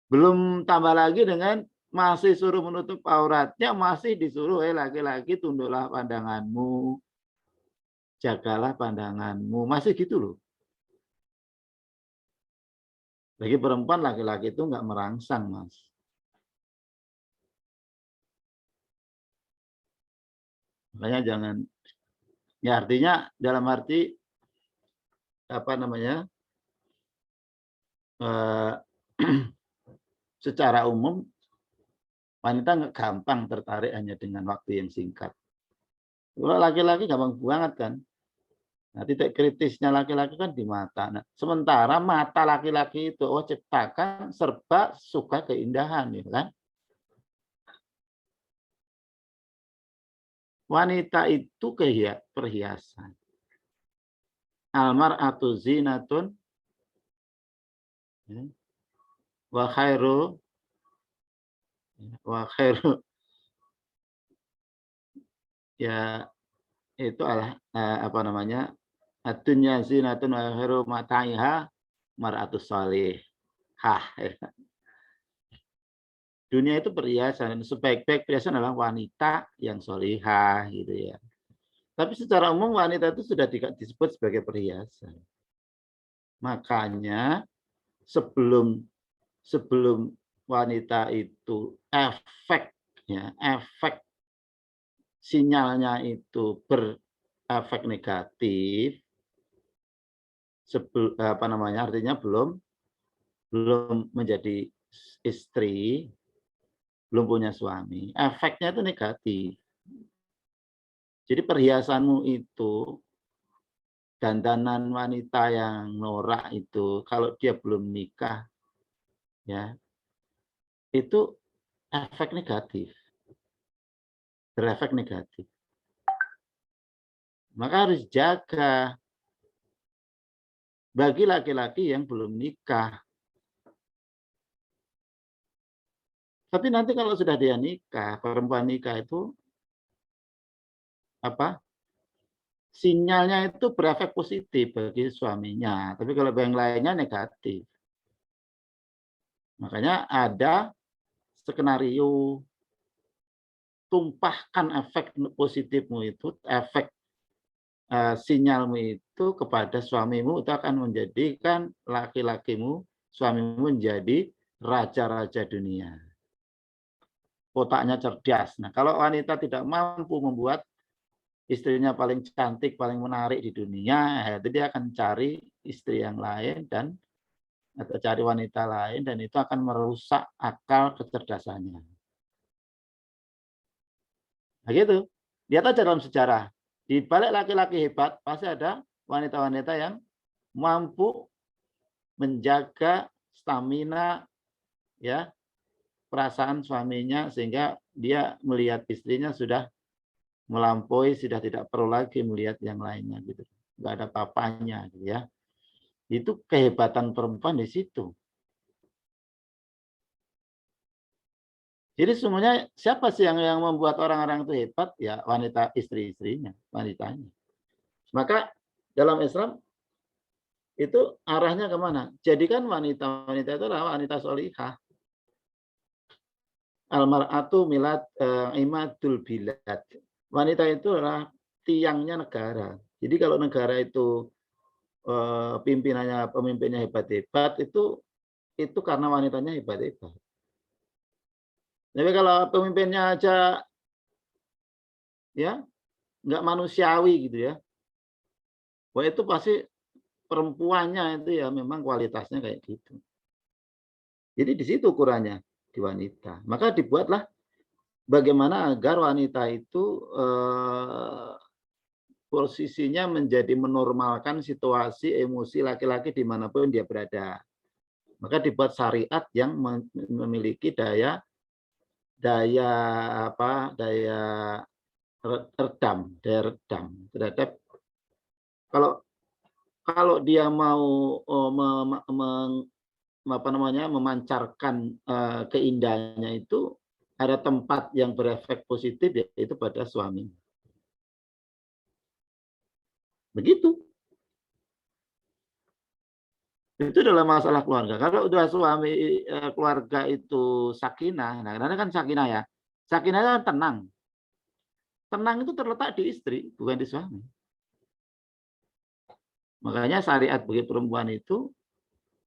Belum tambah lagi dengan masih suruh menutup auratnya, masih disuruh laki-laki tunduklah pandanganmu, jagalah pandanganmu, masih gitu loh. Bagi perempuan, laki-laki itu nggak merangsang, Mas. Makanya jangan, ya artinya dalam arti apa namanya, secara umum wanita nggak gampang tertarik hanya dengan waktu yang singkat. Kalau laki-laki gampang banget kan. Nah, titik kritisnya laki-laki kan di mata. Nah, sementara mata laki-laki itu ciptakan serba suka keindahan, ya kan? Wanita itu perhiasan. Almar'atu zinatun wa khairu ya itu apa namanya, ad-dunya zinatun wa khairu mata'iha mar'atus salihah. Dunia itu perhiasan, dan sebaik-baik perhiasan adalah wanita yang solihah gitu ya. Tapi secara umum wanita itu sudah disebut sebagai perhiasan. Makanya sebelum wanita itu efek sinyalnya itu berefek negatif, artinya belum menjadi istri, belum punya suami, efeknya itu negatif. Jadi perhiasanmu itu, dandanan wanita yang norak itu, kalau dia belum nikah, ya itu efek negatif, berefek negatif. Maka harus jaga bagi laki-laki yang belum nikah. Tapi nanti kalau sudah dia nikah, perempuan nikah itu sinyalnya itu berefek positif bagi suaminya, tapi kalau yang lainnya negatif. Makanya ada skenario tumpahkan efek positifmu itu, efek sinyalmu itu kepada suamimu, itu akan menjadikan laki-lakimu, suamimu menjadi raja-raja dunia. Otaknya cerdas. Nah, kalau wanita tidak mampu membuat istrinya paling cantik, paling menarik di dunia, itu dia akan cari istri yang lain atau cari wanita lain, dan itu akan merusak akal kecerdasannya. Nah gitu. Lihat aja dalam sejarah. Di balik laki-laki hebat, pasti ada wanita-wanita yang mampu menjaga stamina, ya, perasaan suaminya, sehingga dia melihat istrinya sudah melampaui, sudah tidak perlu lagi melihat yang lainnya gitu. nggak ada papanya, gitu ya. Itu kehebatan perempuan di situ. Jadi semuanya siapa sih yang membuat orang-orang itu hebat? Ya wanita, istri-istrinya, wanitanya. Maka dalam Islam itu arahnya kemana? Jadikan wanita-wanita itu adalah wanita solihah. Almar'atu milad imadul bilad. Wanita itu adalah tiangnya negara. Jadi kalau negara itu pemimpinnya hebat-hebat, itu karena wanitanya hebat-hebat. Tapi kalau pemimpinnya aja ya nggak manusiawi gitu ya, wah itu pasti perempuannya itu ya memang kualitasnya kayak gitu. Jadi di situ ukurannya di wanita. Maka dibuatlah bagaimana agar wanita itu posisinya menjadi menormalkan situasi emosi laki-laki dimanapun dia berada. Maka dibuat syariat yang memiliki daya redam terhadap kalau dia mau memancarkan keindahannya itu ada tempat yang berefek positif yaitu pada suami. Begitu. Itu adalah masalah keluarga. Kalau udah suami keluarga itu sakinah, nah karena kan sakinah ya. Sakinah itu kan tenang. Tenang itu terletak di istri, bukan di suami. Makanya syariat bagi perempuan itu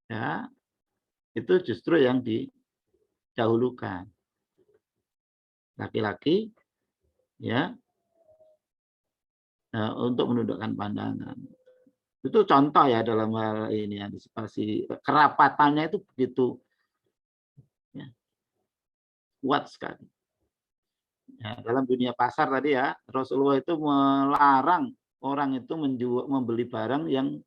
ya itu justru yang didahulukan. Laki-laki ya untuk menundukkan pandangan. Itu contoh ya dalam hal ini antisipasi kerapatannya itu begitu ya, kuat sekali. Ya, dalam dunia pasar tadi ya Rasulullah itu melarang orang itu membeli barang yang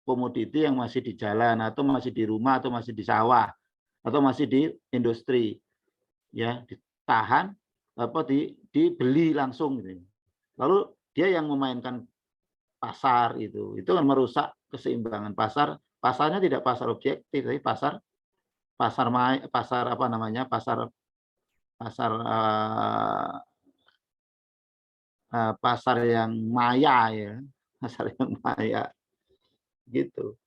komoditi yang masih di jalan atau masih di rumah atau masih di sawah atau masih di industri ya ditahan dibeli langsung gitu. Lalu dia yang memainkan pasar itu kan merusak keseimbangan pasar. Pasarnya tidak pasar objektif, tapi pasar pasar yang maya ya, pasar yang maya gitu.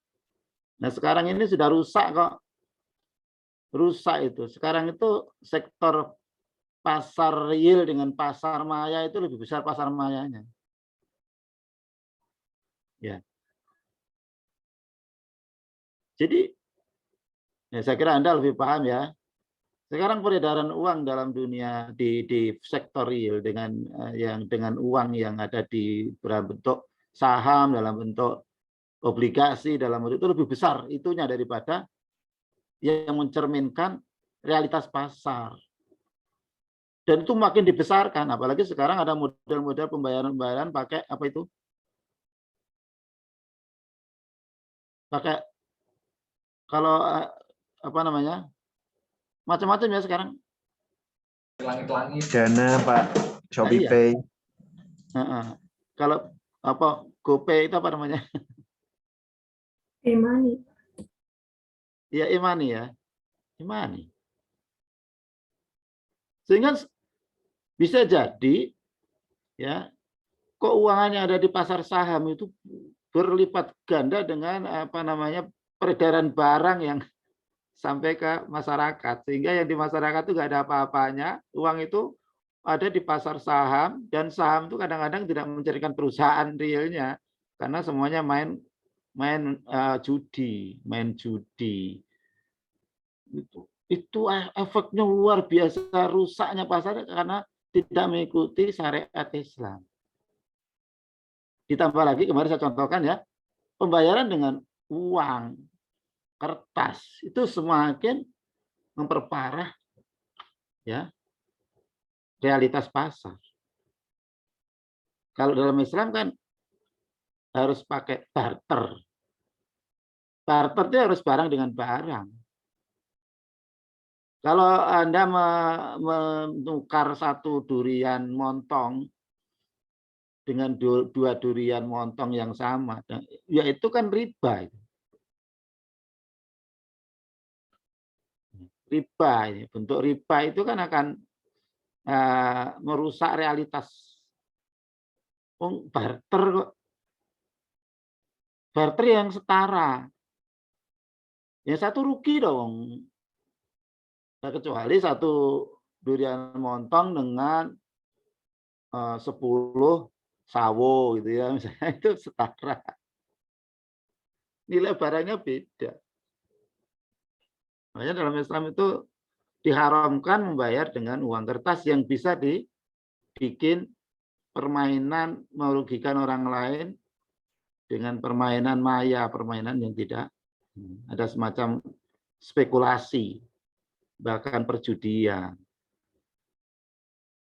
Nah sekarang ini sudah rusak kok, rusak itu. Sekarang itu sektor pasar real dengan pasar maya itu lebih besar pasar mayanya. Ya. Jadi ya saya kira Anda lebih paham ya. Sekarang peredaran uang dalam dunia di sektor real dengan uang yang ada dalam bentuk saham, dalam bentuk obligasi, dalam bentuk itu lebih besar itunya daripada yang mencerminkan realitas pasar. Dan itu makin dibesarkan, apalagi sekarang ada model-model pembayaran pakai apa itu? Pakai kalau apa namanya? Macam-macam ya sekarang. Dana Pak, Shopee Iya. Pay. Kalau apa GoPay itu apa namanya? E-money. Iya e-money ya, e-money. Sehingga bisa jadi ya keuangan yang ada di pasar saham itu berlipat ganda dengan apa namanya peredaran barang yang sampai ke masyarakat, sehingga yang di masyarakat itu nggak ada apa-apanya, uang itu ada di pasar saham, dan saham itu kadang-kadang tidak mencirikan perusahaan realnya karena semuanya main judi. Itu efeknya luar biasa rusaknya pasar karena tidak mengikuti syariat Islam. Ditambah lagi kemarin saya contohkan ya, pembayaran dengan uang kertas itu semakin memperparah ya realitas pasar. Kalau dalam Islam kan harus pakai barter. Barter itu harus barang dengan barang. Kalau Anda menukar satu durian montong dengan dua durian montong yang sama, ya itu kan riba. Riba ini, bentuk riba itu kan akan merusak realitas. Barter kok. Barter yang setara. Yang satu rugi dong. Nah, kecuali satu durian montong dengan 10 sawo gitu ya, misalnya itu setara. Nilai barangnya beda. Makanya dalam Islam itu diharamkan membayar dengan uang kertas yang bisa dibikin permainan merugikan orang lain dengan permainan maya, permainan yang tidak ada semacam spekulasi, bahkan perjudian.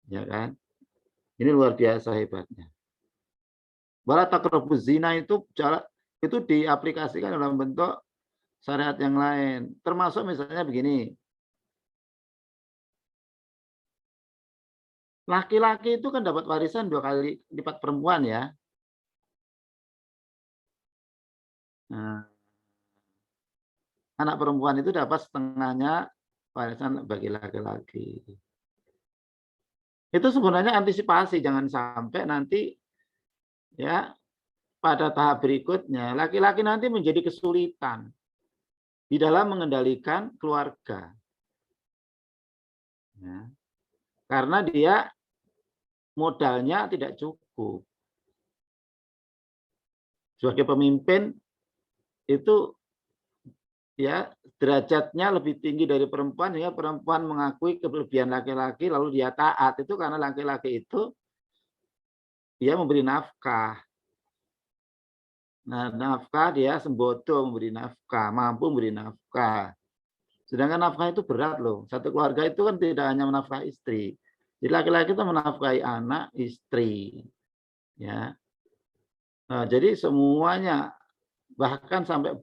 Ya kan? Ini luar biasa hebatnya. Wala taqrabuz zina itu diaplikasikan dalam bentuk syariat yang lain. Termasuk misalnya begini. Laki-laki itu kan dapat warisan 2 kali lipat perempuan ya. Nah, anak perempuan itu dapat setengahnya warisan bagi laki-laki. Itu sebenarnya antisipasi, jangan sampai nanti ya pada tahap berikutnya laki-laki nanti menjadi kesulitan di dalam mengendalikan keluarga. Ya. Karena dia modalnya tidak cukup. Sebagai pemimpin itu ya derajatnya lebih tinggi dari perempuan, sehingga perempuan mengakui kelebihan laki-laki lalu dia taat. Itu karena laki-laki itu dia memberi nafkah. Nah, nafkah dia sembodo memberi nafkah, mampu memberi nafkah. Sedangkan nafkah itu berat loh. Satu keluarga itu kan tidak hanya menafkahi istri. Jadi laki-laki itu menafkahi anak, istri. Ya. Nah, jadi semuanya, bahkan sampai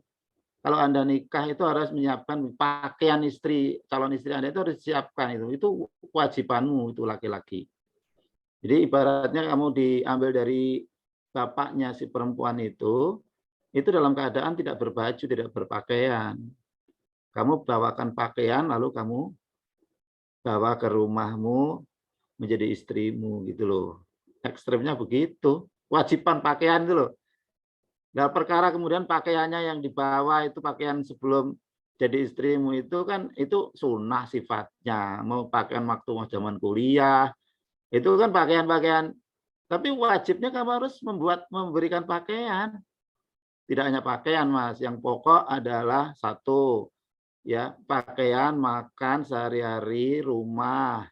kalau Anda nikah itu harus menyiapkan pakaian istri, calon istri Anda itu harus disiapkan itu. Itu kewajibanmu itu laki-laki. Jadi ibaratnya kamu diambil dari bapaknya si perempuan itu dalam keadaan tidak berbaju, tidak berpakaian. Kamu bawakan pakaian, lalu kamu bawa ke rumahmu menjadi istrimu gitu loh. Ekstrimnya begitu. Kewajiban pakaian itu loh. Nah, perkara kemudian pakaiannya yang dibawa itu pakaian sebelum jadi istrimu itu kan itu sunnah sifatnya. Mau pakaian waktu zaman kuliah, itu kan pakaian-pakaian. Tapi wajibnya kamu harus memberikan pakaian. Tidak hanya pakaian, Mas. Yang pokok adalah satu, ya pakaian, makan sehari-hari, rumah.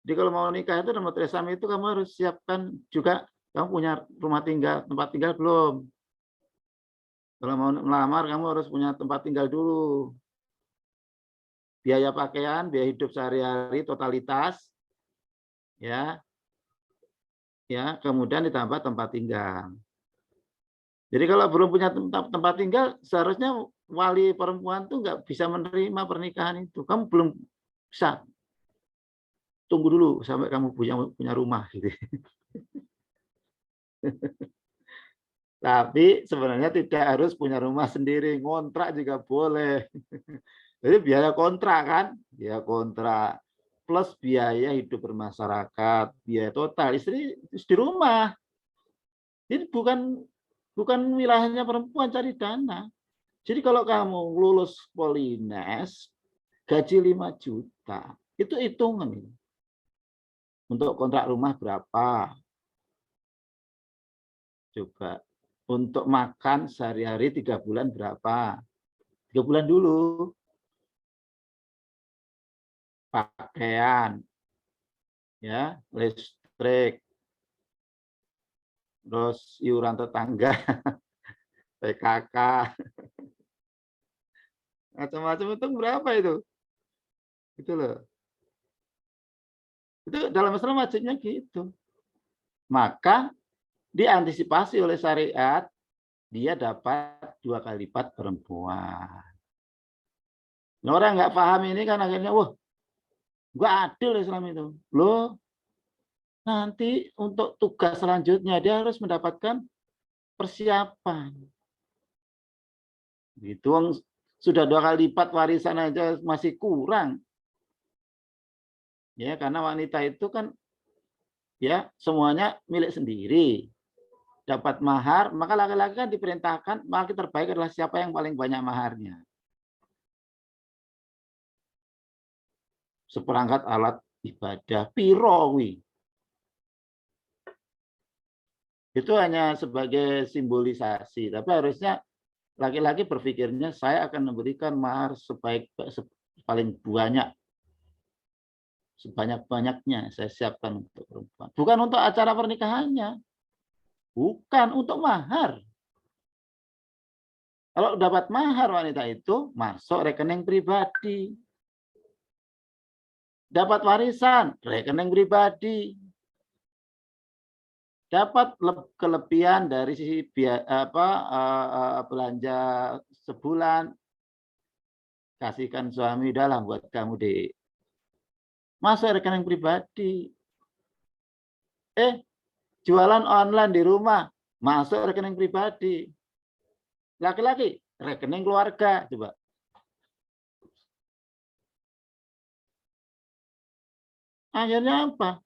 Jadi kalau mau nikah itu dalam Islam itu kamu harus siapkan juga kamu punya rumah tinggal, tempat tinggal belum? Kalau mau melamar kamu harus punya tempat tinggal dulu. Biaya pakaian, biaya hidup sehari-hari, totalitas, ya, ya, kemudian ditambah tempat tinggal. Jadi kalau belum punya tempat tinggal, seharusnya wali perempuan tuh nggak bisa menerima pernikahan itu. Kamu belum bisa. Tunggu dulu sampai kamu punya rumah gitu. Tapi sebenarnya tidak harus punya rumah sendiri, ngontrak juga boleh. Jadi biaya kontrak kan, biaya kontrak plus biaya hidup bermasyarakat, biaya total istri di rumah. Ini bukan wilayahnya perempuan cari dana. Jadi kalau kamu lulus Polines, gaji 5 juta, itu hitungan ini. Untuk kontrak rumah berapa? Coba. Untuk makan sehari-hari 3 bulan berapa? 3 bulan dulu. Pakaian, ya, listrik, terus iuran tetangga, PKK, macam-macam itu berapa itu? Itu loh. Itu dalam Islam wajibnya gitu. Maka diantisipasi oleh syariat, dia dapat 2 kali lipat perempuan. Nah, orang nggak paham ini kan akhirnya, wah, nggak adil Islam itu. Loh, nanti untuk tugas selanjutnya dia harus mendapatkan persiapan. Gitu, sudah 2 kali lipat warisan aja masih kurang. Ya, karena wanita itu kan ya semuanya milik sendiri. Dapat mahar, maka laki-laki kan diperintahkan, maka terbaik adalah siapa yang paling banyak maharnya. Seperangkat alat ibadah, pirowi. Itu hanya sebagai simbolisasi, tapi harusnya laki-laki berpikirnya saya akan memberikan mahar paling banyak, sebanyak-banyaknya saya siapkan untuk perempuan. Bukan untuk acara pernikahannya, bukan untuk mahar. Kalau dapat mahar wanita itu masuk rekening pribadi. Dapat warisan, rekening pribadi. Dapat kelebihan dari sisi belanja sebulan, kasihkan suami dalam buat kamu deh. Masuk rekening pribadi. Jualan online di rumah, masuk rekening pribadi. Laki-laki, rekening keluarga, coba. Akhirnya apa?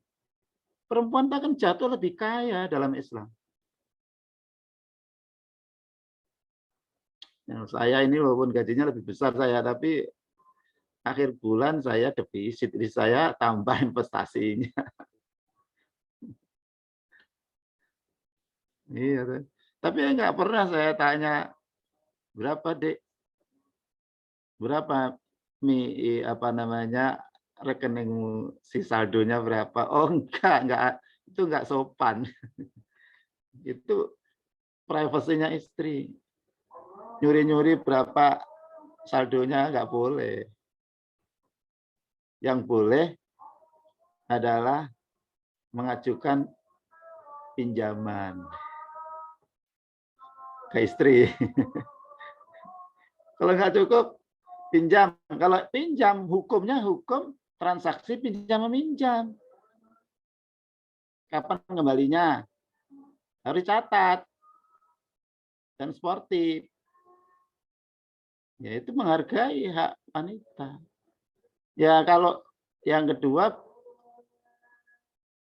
Perempuan akan jatuh lebih kaya dalam Islam. Nah, saya ini walaupun gajinya lebih besar saya, tapi akhir bulan saya defisit, jadi saya tambah investasinya. Iya, tapi nggak pernah saya tanya berapa dek, berapa rekening si saldonya berapa? Oh enggak, itu enggak sopan. Itu privasinya istri. Nyuri-nyuri berapa saldonya enggak boleh. Yang boleh adalah mengajukan pinjaman ke istri. Kalau enggak cukup, pinjam. Kalau pinjam, hukumnya hukum transaksi pinjam meminjam. Kapan kembalinya? Harus catat. Dan sportif. Ya, itu menghargai hak wanita. Ya, kalau yang kedua,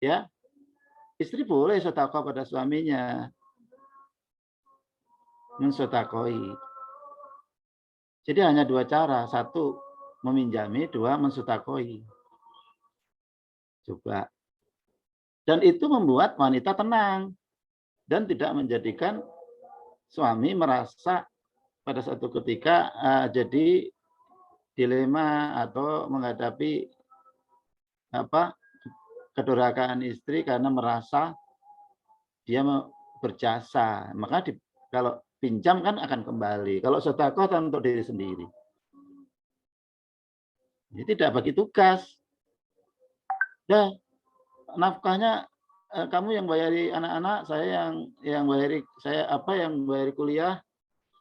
ya, istri boleh sedekah pada suaminya. Mensedekoi. Jadi hanya 2 cara. 1, meminjami, 2, mensedekoi. Coba. Dan itu membuat wanita tenang. Dan tidak menjadikan suami merasa pada suatu ketika jadi dilema atau menghadapi kedurhakaan istri karena merasa dia berjasa. Maka kalau pinjam kan akan kembali. Kalau sedekah kan untuk diri sendiri. Jadi tidak bagi tugas. Dah, nafkahnya kamu yang bayari anak-anak, saya yang bayari yang bayari kuliah,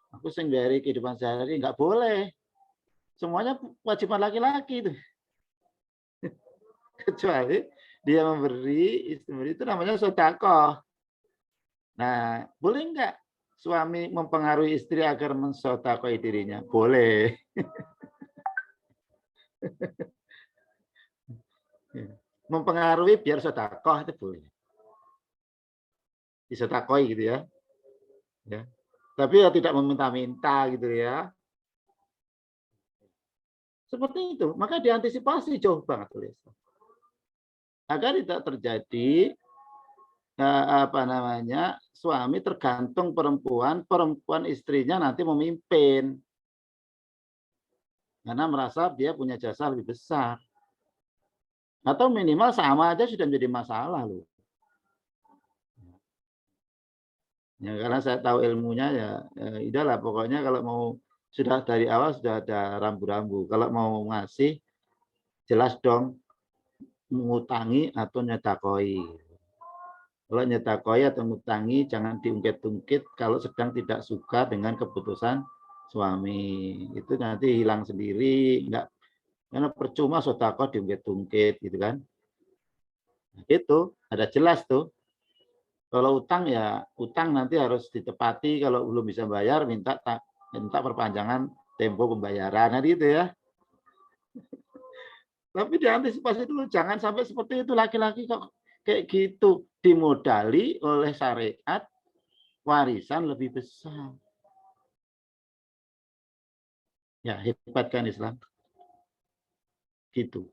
aku yang bayari kehidupan sehari-hari. Nggak boleh. Semuanya wajiban laki-laki itu. Kecuali dia memberi, istri memberi, itu namanya sedekah. Nah, boleh nggak suami mempengaruhi istri agar mensedekahi dirinya? Boleh. Mempengaruhi biar sedekah itu boleh. Disedekahi gitu ya. Ya. Tapi ya tidak meminta-minta gitu ya. Seperti itu. Maka diantisipasi jauh banget oleh Islam. Agar tidak terjadi suami tergantung perempuan istrinya nanti memimpin. Karena merasa dia punya jasa lebih besar. Atau minimal sama aja sudah menjadi masalah loh. Ya, karena saya tahu ilmunya ya idahlah pokoknya kalau mau sudah dari awal sudah ada rambu-rambu. Kalau mau ngasih jelas dong mengutangi atau nyetakoi. Kalau nyetakoi atau ngutangi jangan diungkit-ungkit kalau sedang tidak suka dengan keputusan suami. Itu nanti hilang sendiri, enggak, karena percuma sedekah diungkit-ungkit gitu kan. Itu ada jelas tuh. Kalau utang ya utang nanti harus ditepati, kalau belum bisa bayar minta perpanjangan tempo pembayaran, nah gitu ya. Tapi diantisipasi dulu, jangan sampai seperti itu, laki-laki kok kayak gitu, dimodali oleh syariat warisan lebih besar. Ya, hebat kan Islam. Gitu.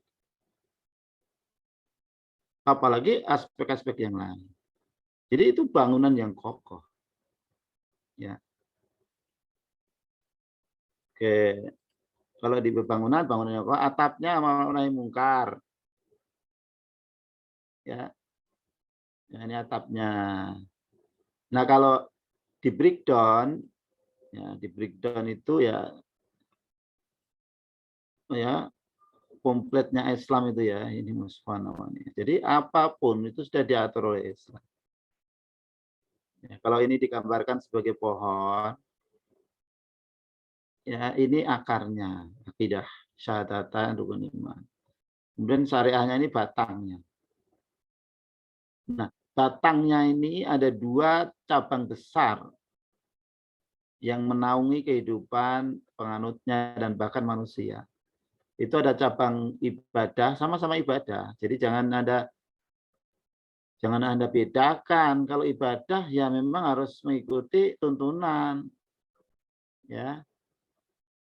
Apalagi aspek-aspek yang lain. Jadi itu bangunan yang kokoh. Ya. Oke. Kalau di bangunan yang kokoh, atapnya menahi mungkar. Ya. Ya, ini atapnya. Nah, kalau di breakdown, ya di breakdown itu ya kompletnya Islam itu ya, ini musfah namanya. Jadi apapun itu sudah diatur oleh Islam. Ya, kalau ini digambarkan sebagai pohon, ya ini akarnya, akidah, syahadatan, rukun iman. Kemudian syariahnya ini batangnya. Nah, batangnya ini ada 2 cabang besar yang menaungi kehidupan penganutnya dan bahkan manusia. Itu ada cabang ibadah, sama-sama ibadah. Jadi jangan Anda bedakan. Kalau ibadah ya memang harus mengikuti tuntunan. Ya.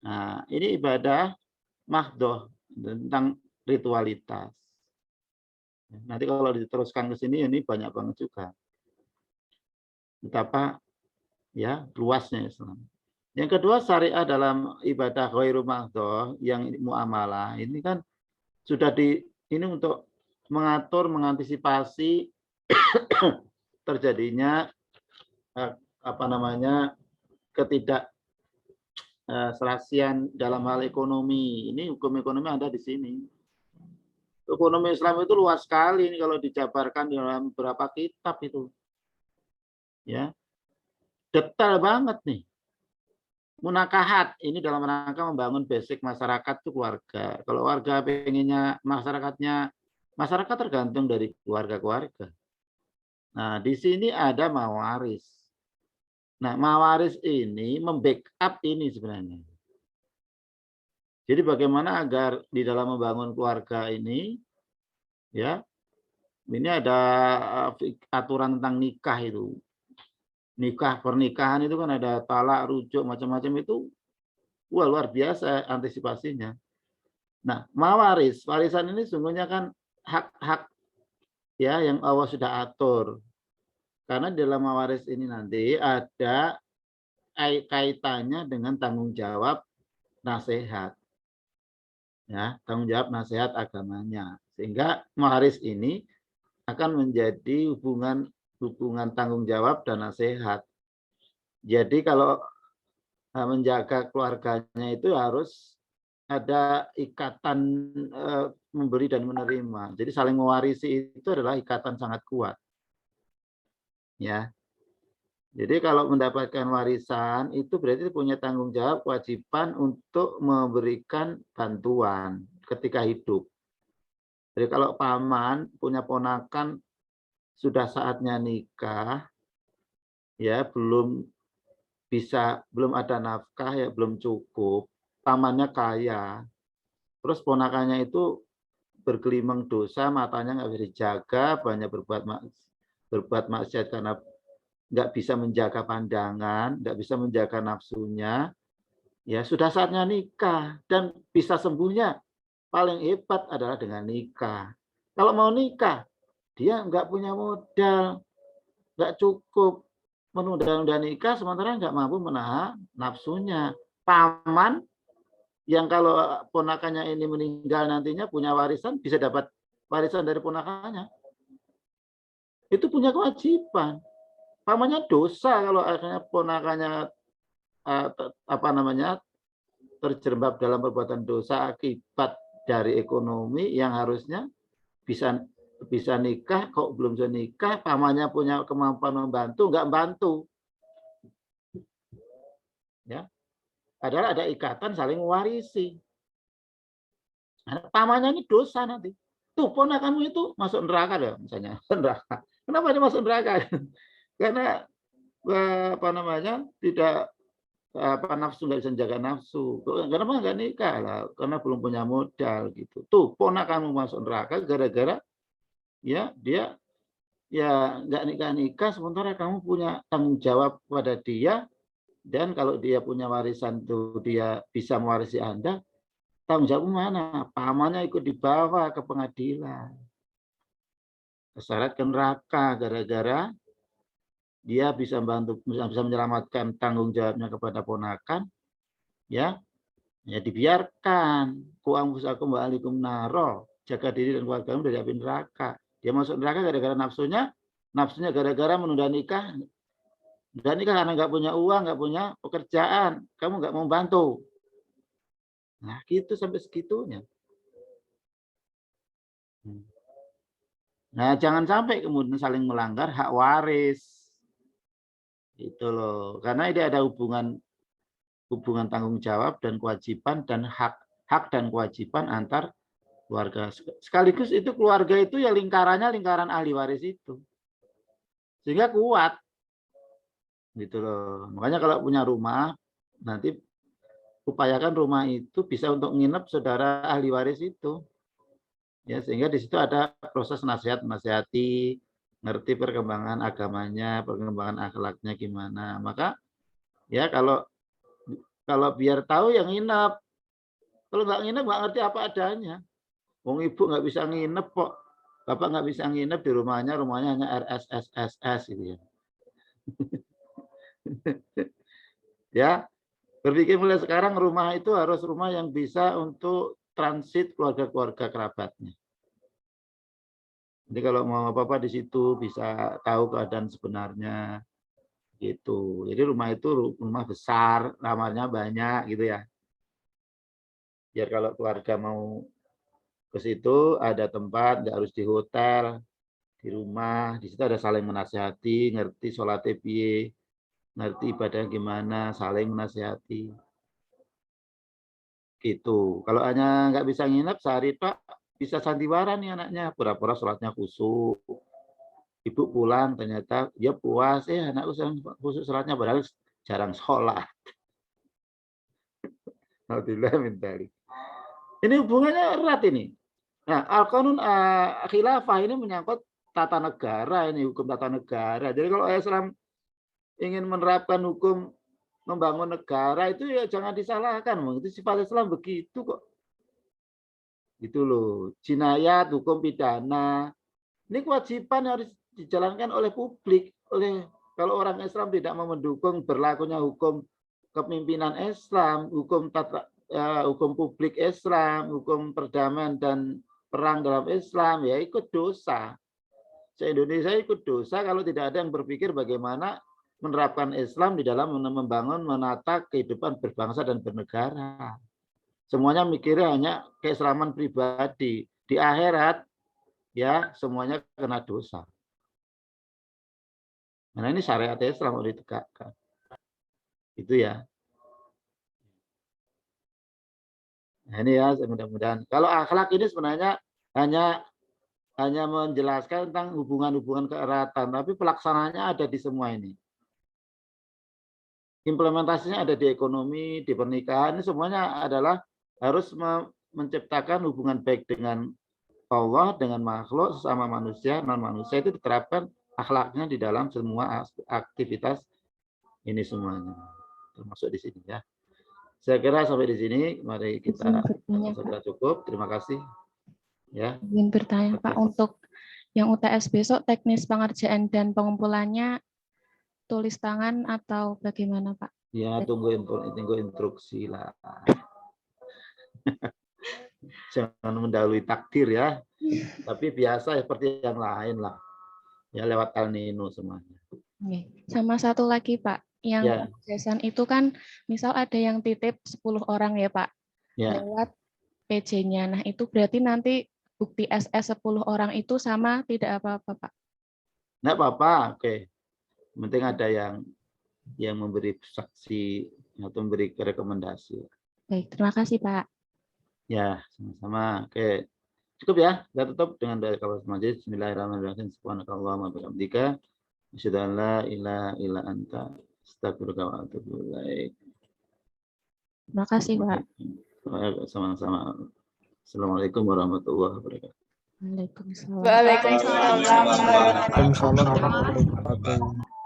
Nah, ini ibadah mahdoh tentang ritualitas. Nanti kalau diteruskan ke sini ini banyak banget juga. Betapa ya luasnya Islam. Yang kedua, syariah dalam ibadah ghairu mahdoh yang muamalah ini kan sudah ini untuk mengatur, mengantisipasi terjadinya ketidakserasian dalam hal ekonomi. Ini hukum ekonomi ada di sini. Ekonomi Islam itu luas sekali ini kalau dijabarkan dalam beberapa kitab itu. Ya. Detail banget nih. Munakahat ini dalam rangka membangun basic masyarakat itu keluarga. Kalau warga pengennya masyarakat tergantung dari keluarga-keluarga. Nah, di sini ada mawaris. Nah, mawaris ini membackup ini sebenarnya. Jadi bagaimana agar di dalam membangun keluarga ini, ya, ini ada aturan tentang nikah itu. Nikah, pernikahan itu kan ada talak, rujuk, macam-macam itu. Wah, luar biasa antisipasinya. Nah, mawaris, warisan ini sungguhnya kan hak-hak ya yang Allah sudah atur. Karena di dalam mawaris ini nanti ada kaitannya dengan tanggung jawab nasihat. Ya, tanggung jawab nasihat agamanya. Sehingga mawaris ini akan menjadi hubungan tanggung jawab dan nasihat. Jadi kalau menjaga keluarganya itu harus ada ikatan memberi dan menerima. Jadi saling mewarisi itu adalah ikatan sangat kuat. Ya. Jadi kalau mendapatkan warisan itu berarti punya tanggung jawab, kewajiban untuk memberikan bantuan ketika hidup. Jadi kalau paman punya ponakan sudah saatnya nikah, ya belum ada nafkah, ya belum cukup, pamannya kaya, terus ponakannya itu bergelimang dosa, matanya nggak bisa dijaga, banyak berbuat maksiat karena nggak bisa menjaga pandangan, nggak bisa menjaga nafsunya, ya sudah saatnya nikah. Dan bisa sembuhnya paling hebat adalah dengan nikah. Kalau mau nikah, dia nggak punya modal, nggak cukup, menunda-nunda nikah sementara nggak mampu menahan nafsunya. Paman yang kalau ponakannya ini meninggal nantinya punya warisan, bisa dapat warisan dari ponakannya. Itu punya kewajiban. Pamannya dosa kalau akhirnya ponakannya terjerembab dalam perbuatan dosa akibat dari ekonomi yang harusnya bisa nikah, kok belum bisa nikah, pamannya punya kemampuan membantu, nggak membantu. Ya. Padahal ada ikatan saling mewarisi. Nah, pamannya ini dosa nanti. tuh ponakanmu itu masuk neraka deh, misalnya neraka. Kenapa dia masuk neraka? Karena apa namanya tidak nafsu, nggak bisa menjaga nafsu. Kenapa nggak nikah lah? Karena belum punya modal gitu. Tuh ponakanmu masuk neraka gara-gara ya dia ya nggak nikah sementara kamu punya tanggung jawab pada dia, dan kalau dia punya warisan tuh dia bisa mewarisi Anda, tanggung jawab mana? Pamannya ikut dibawa ke pengadilan, keseret ke neraka gara-gara dia bisa menyelamatkan tanggung jawabnya kepada ponakan, ya dibiarkan. Ku anfusakum wa ahlikum naro, jaga diri dan keluargamu dari api neraka. Dia masuk neraka gara-gara nafsunya gara-gara menunda nikah. Menunda nikah karena nggak punya uang, nggak punya pekerjaan, kamu nggak mau bantu. Nah, gitu sampai segitunya. Nah, jangan sampai kemudian saling melanggar hak waris. Itu loh, karena ini ada hubungan tanggung jawab dan kewajiban dan hak dan kewajiban antar keluarga. Sekaligus itu keluarga itu ya lingkaran ahli waris itu. Sehingga kuat. Gitu loh. Makanya kalau punya rumah, nanti upayakan rumah itu bisa untuk nginep saudara ahli waris itu. Ya, sehingga di situ ada proses nasihati, ngerti perkembangan agamanya, perkembangan akhlaknya gimana. Maka ya kalau biar tahu yang nginep. Kalau nggak nginep nggak ngerti apa adanya. Wong ibu nggak bisa nginep kok. Bapak nggak bisa nginep di rumahnya hanya RSSSS gitu ya. Ya, berpikir mulai sekarang rumah itu harus rumah yang bisa untuk transit keluarga-keluarga kerabatnya. Jadi kalau mau apa-apa di situ bisa tahu keadaan sebenarnya gitu. Jadi rumah itu rumah besar, kamarnya banyak gitu ya. Biar kalau keluarga mau ke situ ada tempat, nggak harus di hotel, di rumah. Di situ ada saling menasihati, ngerti sholat piye, ngerti ibadah gimana, saling menasihati. Gitu. Kalau hanya nggak bisa nginep sehari Pak, bisa sandiwara nih anaknya, pura-pura sholatnya khusyuk. Ibu pulang ternyata dia puas, anakku khusyuk sholatnya padahal jarang sholat. Alhamdulillah minta. Ini hubungannya erat ini. Nah, al-qanun khilafah ini menyangkut tata negara, ini hukum tata negara. Jadi kalau Islam ingin menerapkan hukum membangun negara itu ya jangan disalahkan, itu sifat Islam begitu kok. Gitu loh. Jinayat, hukum pidana, ini kewajiban yang harus dijalankan oleh publik. Kalau orang Islam tidak mau mendukung berlakunya hukum kepemimpinan Islam, hukum publik Islam, hukum perdamaian dan perang dalam Islam, ya ikut dosa. Se-Indonesia ikut dosa kalau tidak ada yang berpikir bagaimana menerapkan Islam di dalam membangun, menata kehidupan berbangsa dan bernegara. Semuanya mikirnya hanya keislaman pribadi. Di akhirat, ya semuanya kena dosa. Nah ini syariat Islam mau ditegakkan. Itu ya. Nah ini ya mudah-mudahan. Kalau akhlak ini sebenarnya hanya menjelaskan tentang hubungan-hubungan keeratan, tapi pelaksanaannya ada di semua ini. Implementasinya ada di ekonomi, di pernikahan, ini semuanya adalah harus menciptakan hubungan baik dengan Allah, dengan makhluk, sesama manusia, non-manusia, itu diterapkan akhlaknya di dalam semua aktivitas ini semuanya. Termasuk di sini ya. Saya kira sampai di sini, mari kita segera cukup. Terima kasih. Ya. Ingin bertanya Pak, untuk yang UTS besok teknis pengerjaan dan pengumpulannya tulis tangan atau bagaimana Pak? Ya, tunggu instruksi lah. Jangan mendahului takdir ya. Tapi biasa seperti yang lain lah. Ya lewat El Nino semuanya. Sama satu lagi Pak, yang penjelasan itu kan misal ada yang titip 10 orang ya Pak, lewat PJ-nya. Nah itu berarti nanti bukti SS 10 orang itu sama tidak apa-apa Pak? Nggak apa-apa, oke. Penting ada yang memberi saksi atau memberi rekomendasi. Baik, terima kasih Pak. Ya, sama-sama. Oke. Cukup ya, kita tutup dengan doa kafaratul majelis. Bismillahirrahmanirrahim. Subhanakallahumma wa bihamdika asyhadu an la ilaha illa anta astaghfiruka wa atubu ilaik. Terima kasih, Pak. Sama-sama. Assalamualaikum warahmatullahi wabarakatuh. Waalaikumsalam. Waalaikumsalam warahmatullahi wabarakatuh. Waalaikumsalam warahmatullahi wabarakatuh.